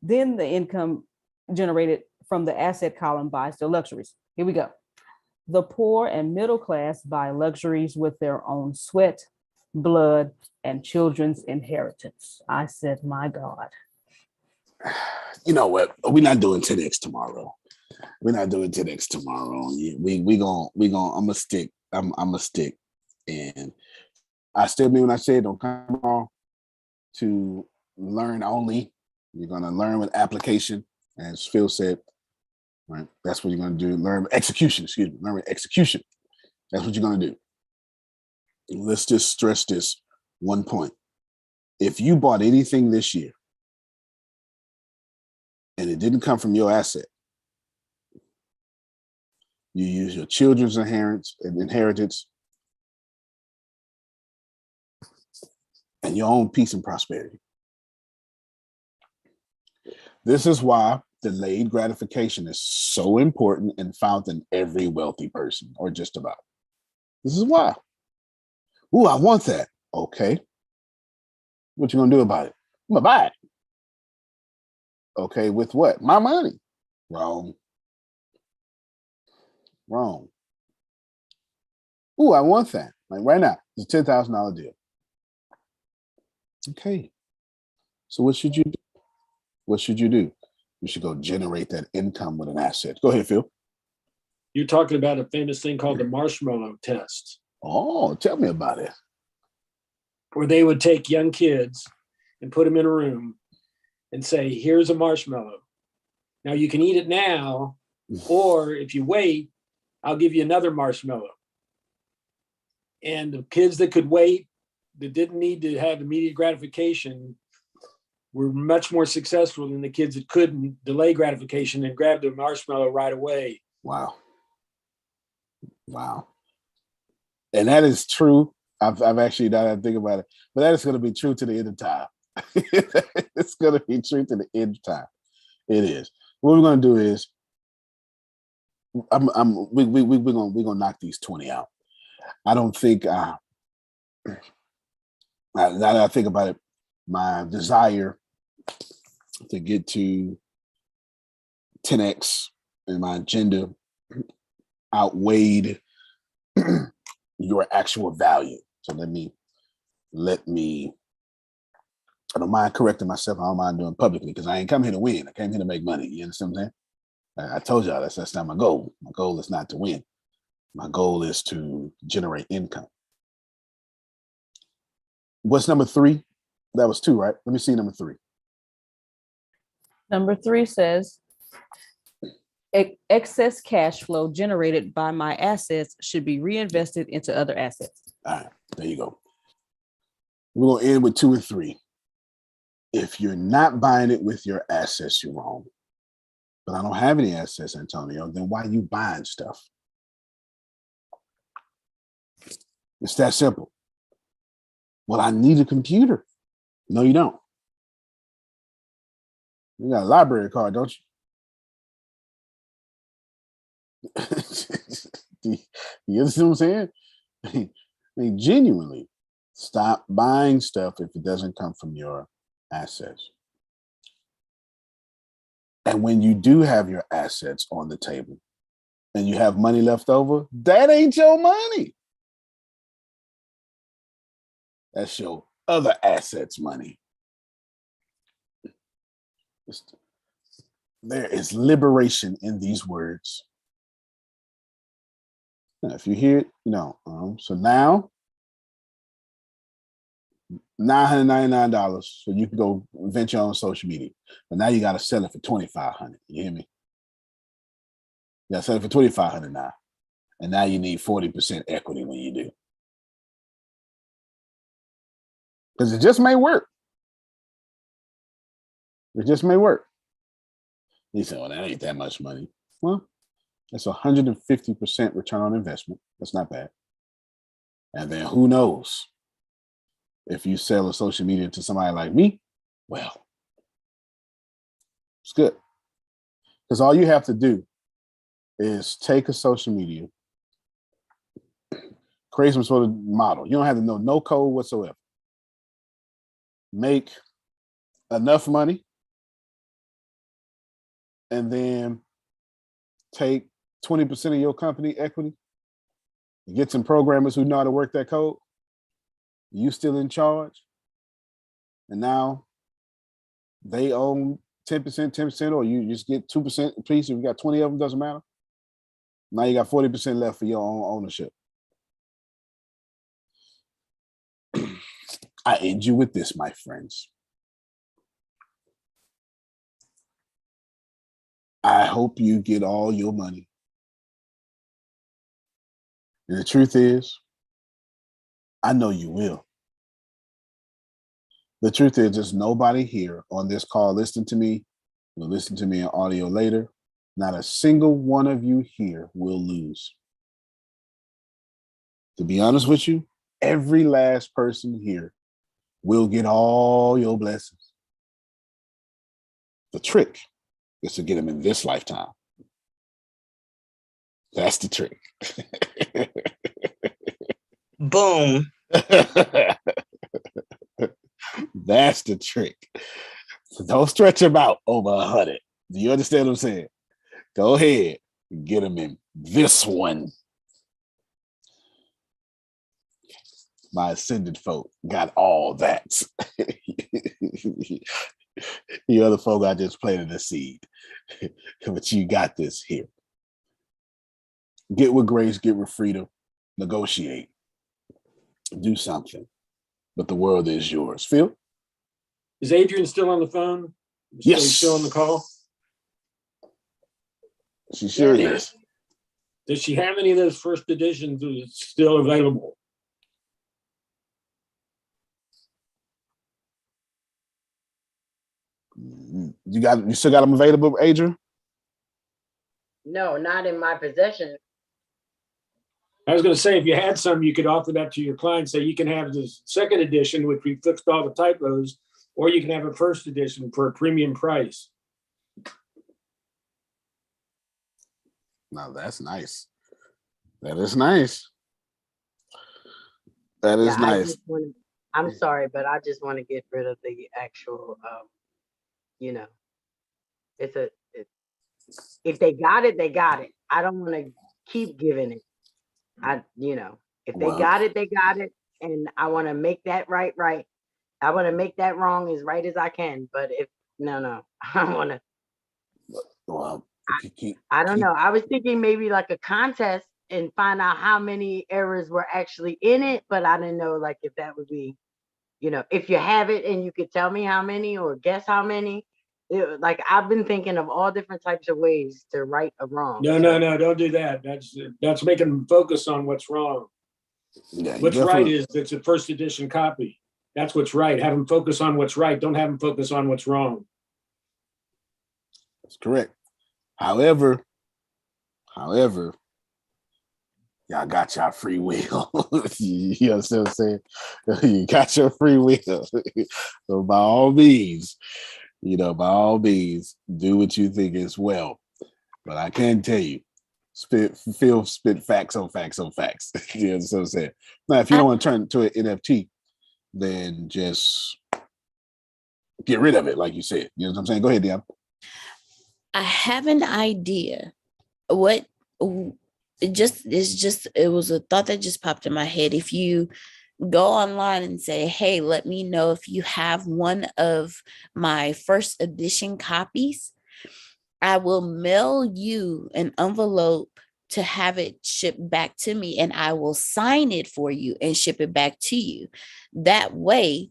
Then the income generated from the asset column buys their luxuries. Here we go. The poor and middle class buy luxuries with their own sweat, blood, and children's inheritance. I said, my God. You know what? We're not doing 10X tomorrow. We're not doing 10X tomorrow. I'm gonna stick. I'm gonna stick. And I still mean when I say don't come on to learn only. You're gonna learn with application, as Phil said. Right? That's what you're gonna do. Learn execution. Learn with execution. That's what you're gonna do. Let's just stress this one point. If you bought anything this year and it didn't come from your asset, you use your children's inheritance and your own peace and prosperity. This is why delayed gratification is so important and found in every wealthy person, or just about. This is why. Ooh, I want that. Okay. What you gonna do about it? I'm gonna buy it. Okay, with what? My money. Wrong. Ooh, I want that. Like right now, it's a $10,000 deal. Okay. So what should you do? What should you do? You should go generate that income with an asset. Go ahead, Phil. You're talking about a famous thing called the marshmallow test, Oh, tell me about it. where they would take young kids and put them in a room and say, here's a marshmallow. Now you can eat it now, or if you wait, I'll give you another marshmallow. And the kids that could wait, that didn't need to have immediate gratification, were much more successful than the kids that couldn't delay gratification and grab the marshmallow right away. Wow. Wow. And that is true. I've actually now that I think about it, but that is going to be true to the end of time. It's going to be true to the end of time. It is. What we're going to do is, we're gonna knock these 20 out. I don't think. Now that I think about it, my desire to get to 10x and my agenda outweighed your actual value. So let me. I don't mind correcting myself. I don't mind doing publicly because I ain't come here to win. I came here to make money. You understand what I'm saying? I told y'all that's not my goal. My goal is not to win. My goal is to generate income. What's number 3? That was 2, right? Let me see number 3. Number 3 says, excess cash flow generated by my assets should be reinvested into other assets. All right, there you go. We're going to end with 2 and 3. If you're not buying it with your assets, you're wrong. But I don't have any assets, Antonio. Then why are you buying stuff? It's that simple. Well, I need a computer. No, you don't. You got a library card, don't you? You understand what I'm saying? They genuinely stop buying stuff if it doesn't come from your assets. And when you do have your assets on the table and you have money left over, that ain't your money. That's your other assets' money. There is liberation in these words. Now, if you hear it, so now $999, so you can go venture on social media. But now you got to sell it for $2,500. You hear me? You got to sell it for $2,500 now. And now you need 40% equity when you do. Because it just may work. It just may work. You say, well, that ain't that much money. Well, that's 150% return on investment. That's not bad. And then who knows? If you sell a social media to somebody like me, well, it's good. Because all you have to do is take a social media, create some sort of model. You don't have to know no code whatsoever. Make enough money, and then take 20% of your company equity, get some programmers who know how to work that code. You still in charge, and now they own 10%, or you just get 2% a piece. If you got 20 of them, doesn't matter. Now you got 40% left for your own ownership. I end you with this, my friends. I hope you get all your money. And the truth is, I know you will. The truth is, there's nobody here on this call listening to me, will listen to me in audio later. Not a single one of you here will lose. To be honest with you, every last person here will get all your blessings. The trick is to get them in this lifetime. That's the trick. Boom. That's the trick. So don't stretch them out over 100. Do you understand what I'm saying? Go ahead and get them in this one. My ascended folk got all that. The other folk, I just planted a seed. But you got this here. Get with grace, get with freedom, negotiate, do something. But the world is yours. Phil? Is Adrian still on the phone? Yes. Still on the call? She sure Yeah. is. Does she have any of those first editions still available? You still got them available, Adrian? No, not in my possession. I was going to say, if you had some, you could offer that to your client. Say you can have the second edition, which we fixed all the typos, or you can have a first edition for a premium price. Now that's nice. That is nice. That is nice. I'm sorry, but I just want to get rid of the actual, if they got it, they got it. I don't want to keep giving it. If they got it, they got it. And I want to make that right. I want to make that wrong as right as I can. But I want to. Well, I don't know. I was thinking maybe like a contest and find out how many errors were actually in it, but I didn't know like if that would be, if you have it and you could tell me how many or guess how many. Like I've been thinking of all different types of ways to right a wrong. No, don't do that. That's making them focus on what's wrong. Yeah, what's right is it's a first edition copy. That's what's right. Have them focus on what's right. Don't have them focus on what's wrong. That's correct. However, y'all got your free will. You understand what I'm saying? You got your free will. So by all means, do what you think is well. But I can tell you, spit facts on facts on facts. You know what I'm saying? Now, if you don't want to turn it to an NFT, then just get rid of it, like you said. You know what I'm saying? Go ahead, Deanna. I have an idea. It was a thought that just popped in my head. If you go online and say, hey, let me know if you have one of my first edition copies, I will mail you an envelope to have it shipped back to me, and I will sign it for you and ship it back to you. That way,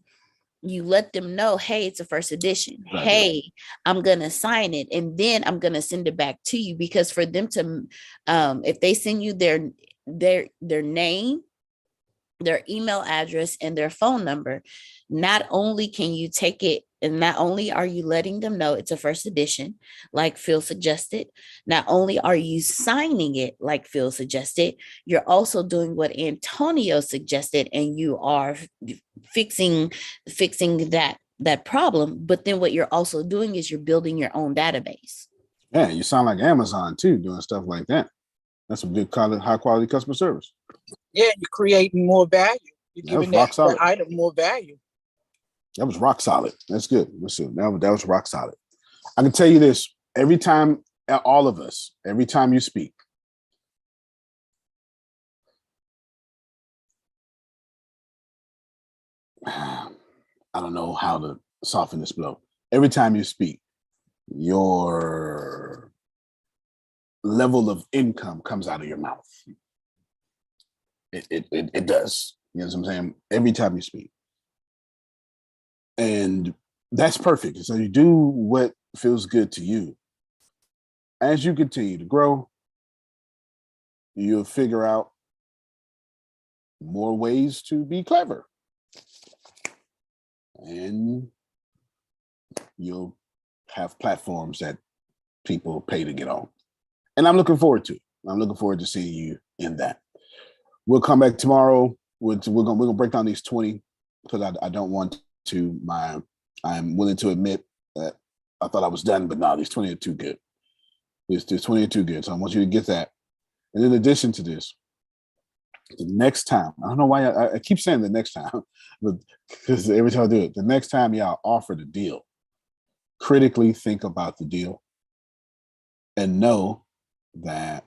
you let them know, hey, it's a first edition. Right. Hey, I'm going to sign it, and then I'm going to send it back to you, because for them to, if they send you their name, their email address, and their phone number, not only can you take it, and not only are you letting them know it's a first edition, like Phil suggested, not only are you signing it like Phil suggested, you're also doing what Antonio suggested, and you are fixing that problem. But then what you're also doing is you're building your own database. Yeah, you sound like Amazon too, doing stuff like that. That's some good high quality customer service. Yeah, you're creating more value. You're giving that item more value. That was rock solid. That's good. Listen, that was rock solid. I can tell you this, every time, all of us, every time you speak, I don't know how to soften this blow. Every time you speak, your level of income comes out of your mouth. It does. You know what I'm saying? Every time you speak. And that's perfect. So you do what feels good to you. As you continue to grow, you'll figure out more ways to be clever. And you'll have platforms that people pay to get on. And I'm looking forward to it. I'm looking forward to seeing you in that. We'll come back tomorrow. We're gonna break down these 20, because I don't want to. I'm willing to admit that I thought I was done, but no, these 20 are too good. These 20 are too good. So I want you to get that. And in addition to this, the next time, I don't know why I keep saying the next time, but because every time I do it, the next time y'all offer the deal, critically think about the deal and know that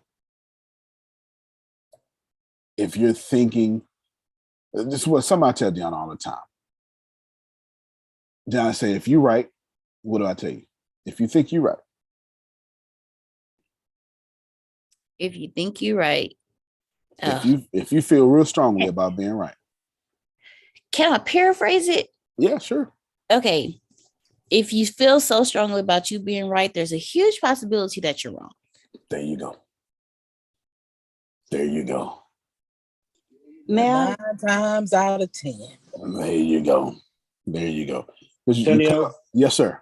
if you're thinking This is what somebody tell Deanna all the time. Deanna say, if you right, what do I tell you? If you think you're right. If you think you're right. If you feel real strongly about being right. Can I paraphrase it? Yeah, sure. Okay. If you feel so strongly about you being right, there's a huge possibility that you're wrong. There you go. There you go. Nine times out of 10. There you go. There you go. Yes, sir.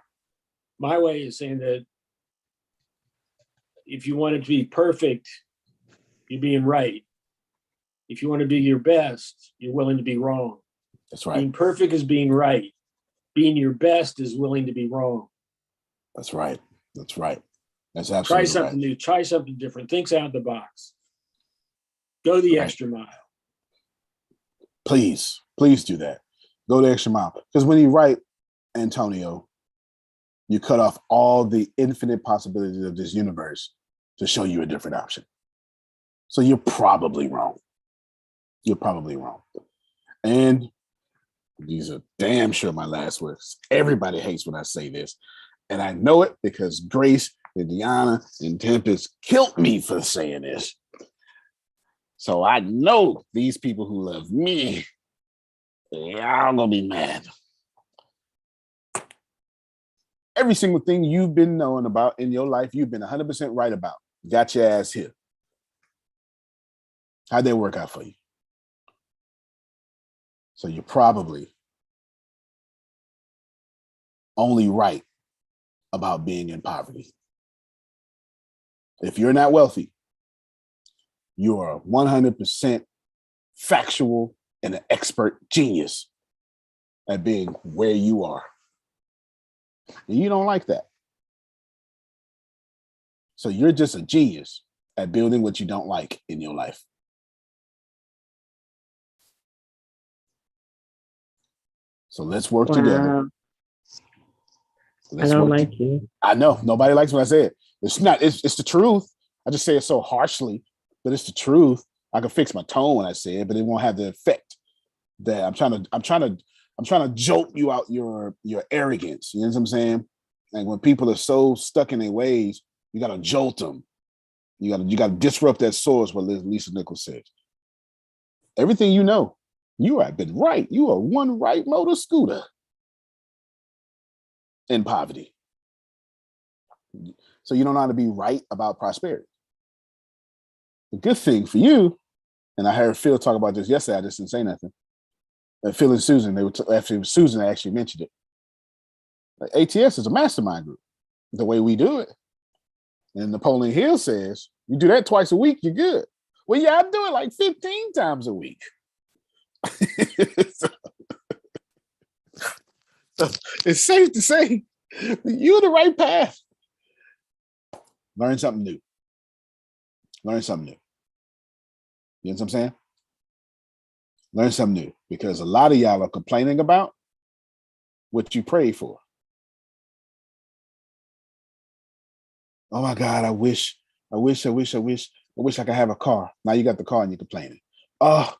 My way is saying that if you want it to be perfect, you're being right. If you want to be your best, you're willing to be wrong. That's right. Being perfect is being right. Being your best is willing to be wrong. That's right. That's right. That's absolutely Try something right. new. Try something different. Think out the box. Go the extra mile. Please do that. Go the extra mile. Because when you write, Antonio, you cut off all the infinite possibilities of this universe to show you a different option. So you're probably wrong. You're probably wrong. And these are damn sure my last words. Everybody hates when I say this. And I know it because Grace and Deanna and Tempest killed me for saying this. So I know these people who love me, y'all gonna be mad. Every single thing you've been knowing about in your life, you've been 100% right about. Got your ass here. How'd that work out for you? So you're probably only right about being in poverty. If you're not wealthy, you are 100% factual and an expert genius at being where you are. And you don't like that. So you're just a genius at building what you don't like in your life. So let's work together. I don't like you. I know nobody likes what I said. It's not. It's the truth. I just say it so harshly, but it's the truth. I can fix my tone when I say it, but it won't have the effect that I'm trying to jolt you out your arrogance. You know what I'm saying? And when people are so stuck in their ways, you got to jolt them. You got to disrupt that source. What Lisa Nichols said. Everything you know, you have been right. You are one right motor scooter in poverty. So you don't know how to be right about prosperity. The good thing for you, and I heard Phil talk about this yesterday, I just didn't say nothing. And Phil and Susan, Susan actually mentioned it. Like, ATS is a mastermind group, the way we do it. And Napoleon Hill says, you do that twice a week, you're good. Well, yeah, I do it like 15 times a week. So it's safe to say you're on the right path. Learn something new. Learn something new. You know what I'm saying? Learn something new, because a lot of y'all are complaining about what you prayed for. Oh my God, I wish I could have a car. Now you got the car and you're complaining. I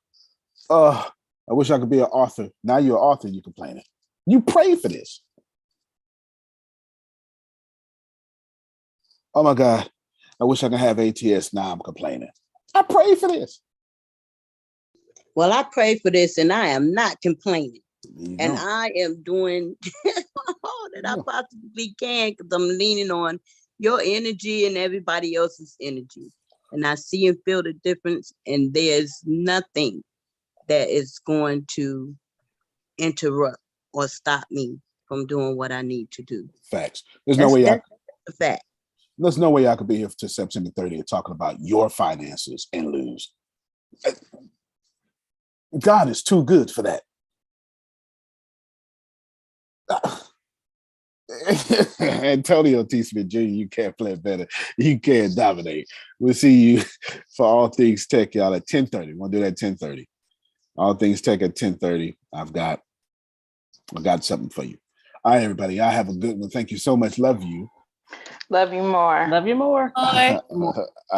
wish I could be an author. Now you're an author and you're complaining. You prayed for this. Oh my God, I wish I could have ATS. Now I'm complaining. I prayed for this. Well, I prayed for this and I am not complaining. And go. I am doing all that I possibly can, because I'm leaning on your energy and everybody else's energy. And I see and feel the difference. And there's nothing that is going to interrupt or stop me from doing what I need to do. Facts. There's no way that's a fact. There's no way I could be here to September 30th talking about your finances and lose. God is too good for that. Antonio T. Smith Jr., you can't play better. You can't dominate. We'll see you for All Things Tech, y'all, at 10:30. We'll do that at 10:30. All Things Tech at 10:30. I've got something for you. All right, everybody. Y'all have a good one. Thank you so much. Love you. Love you more. Love you more. All right.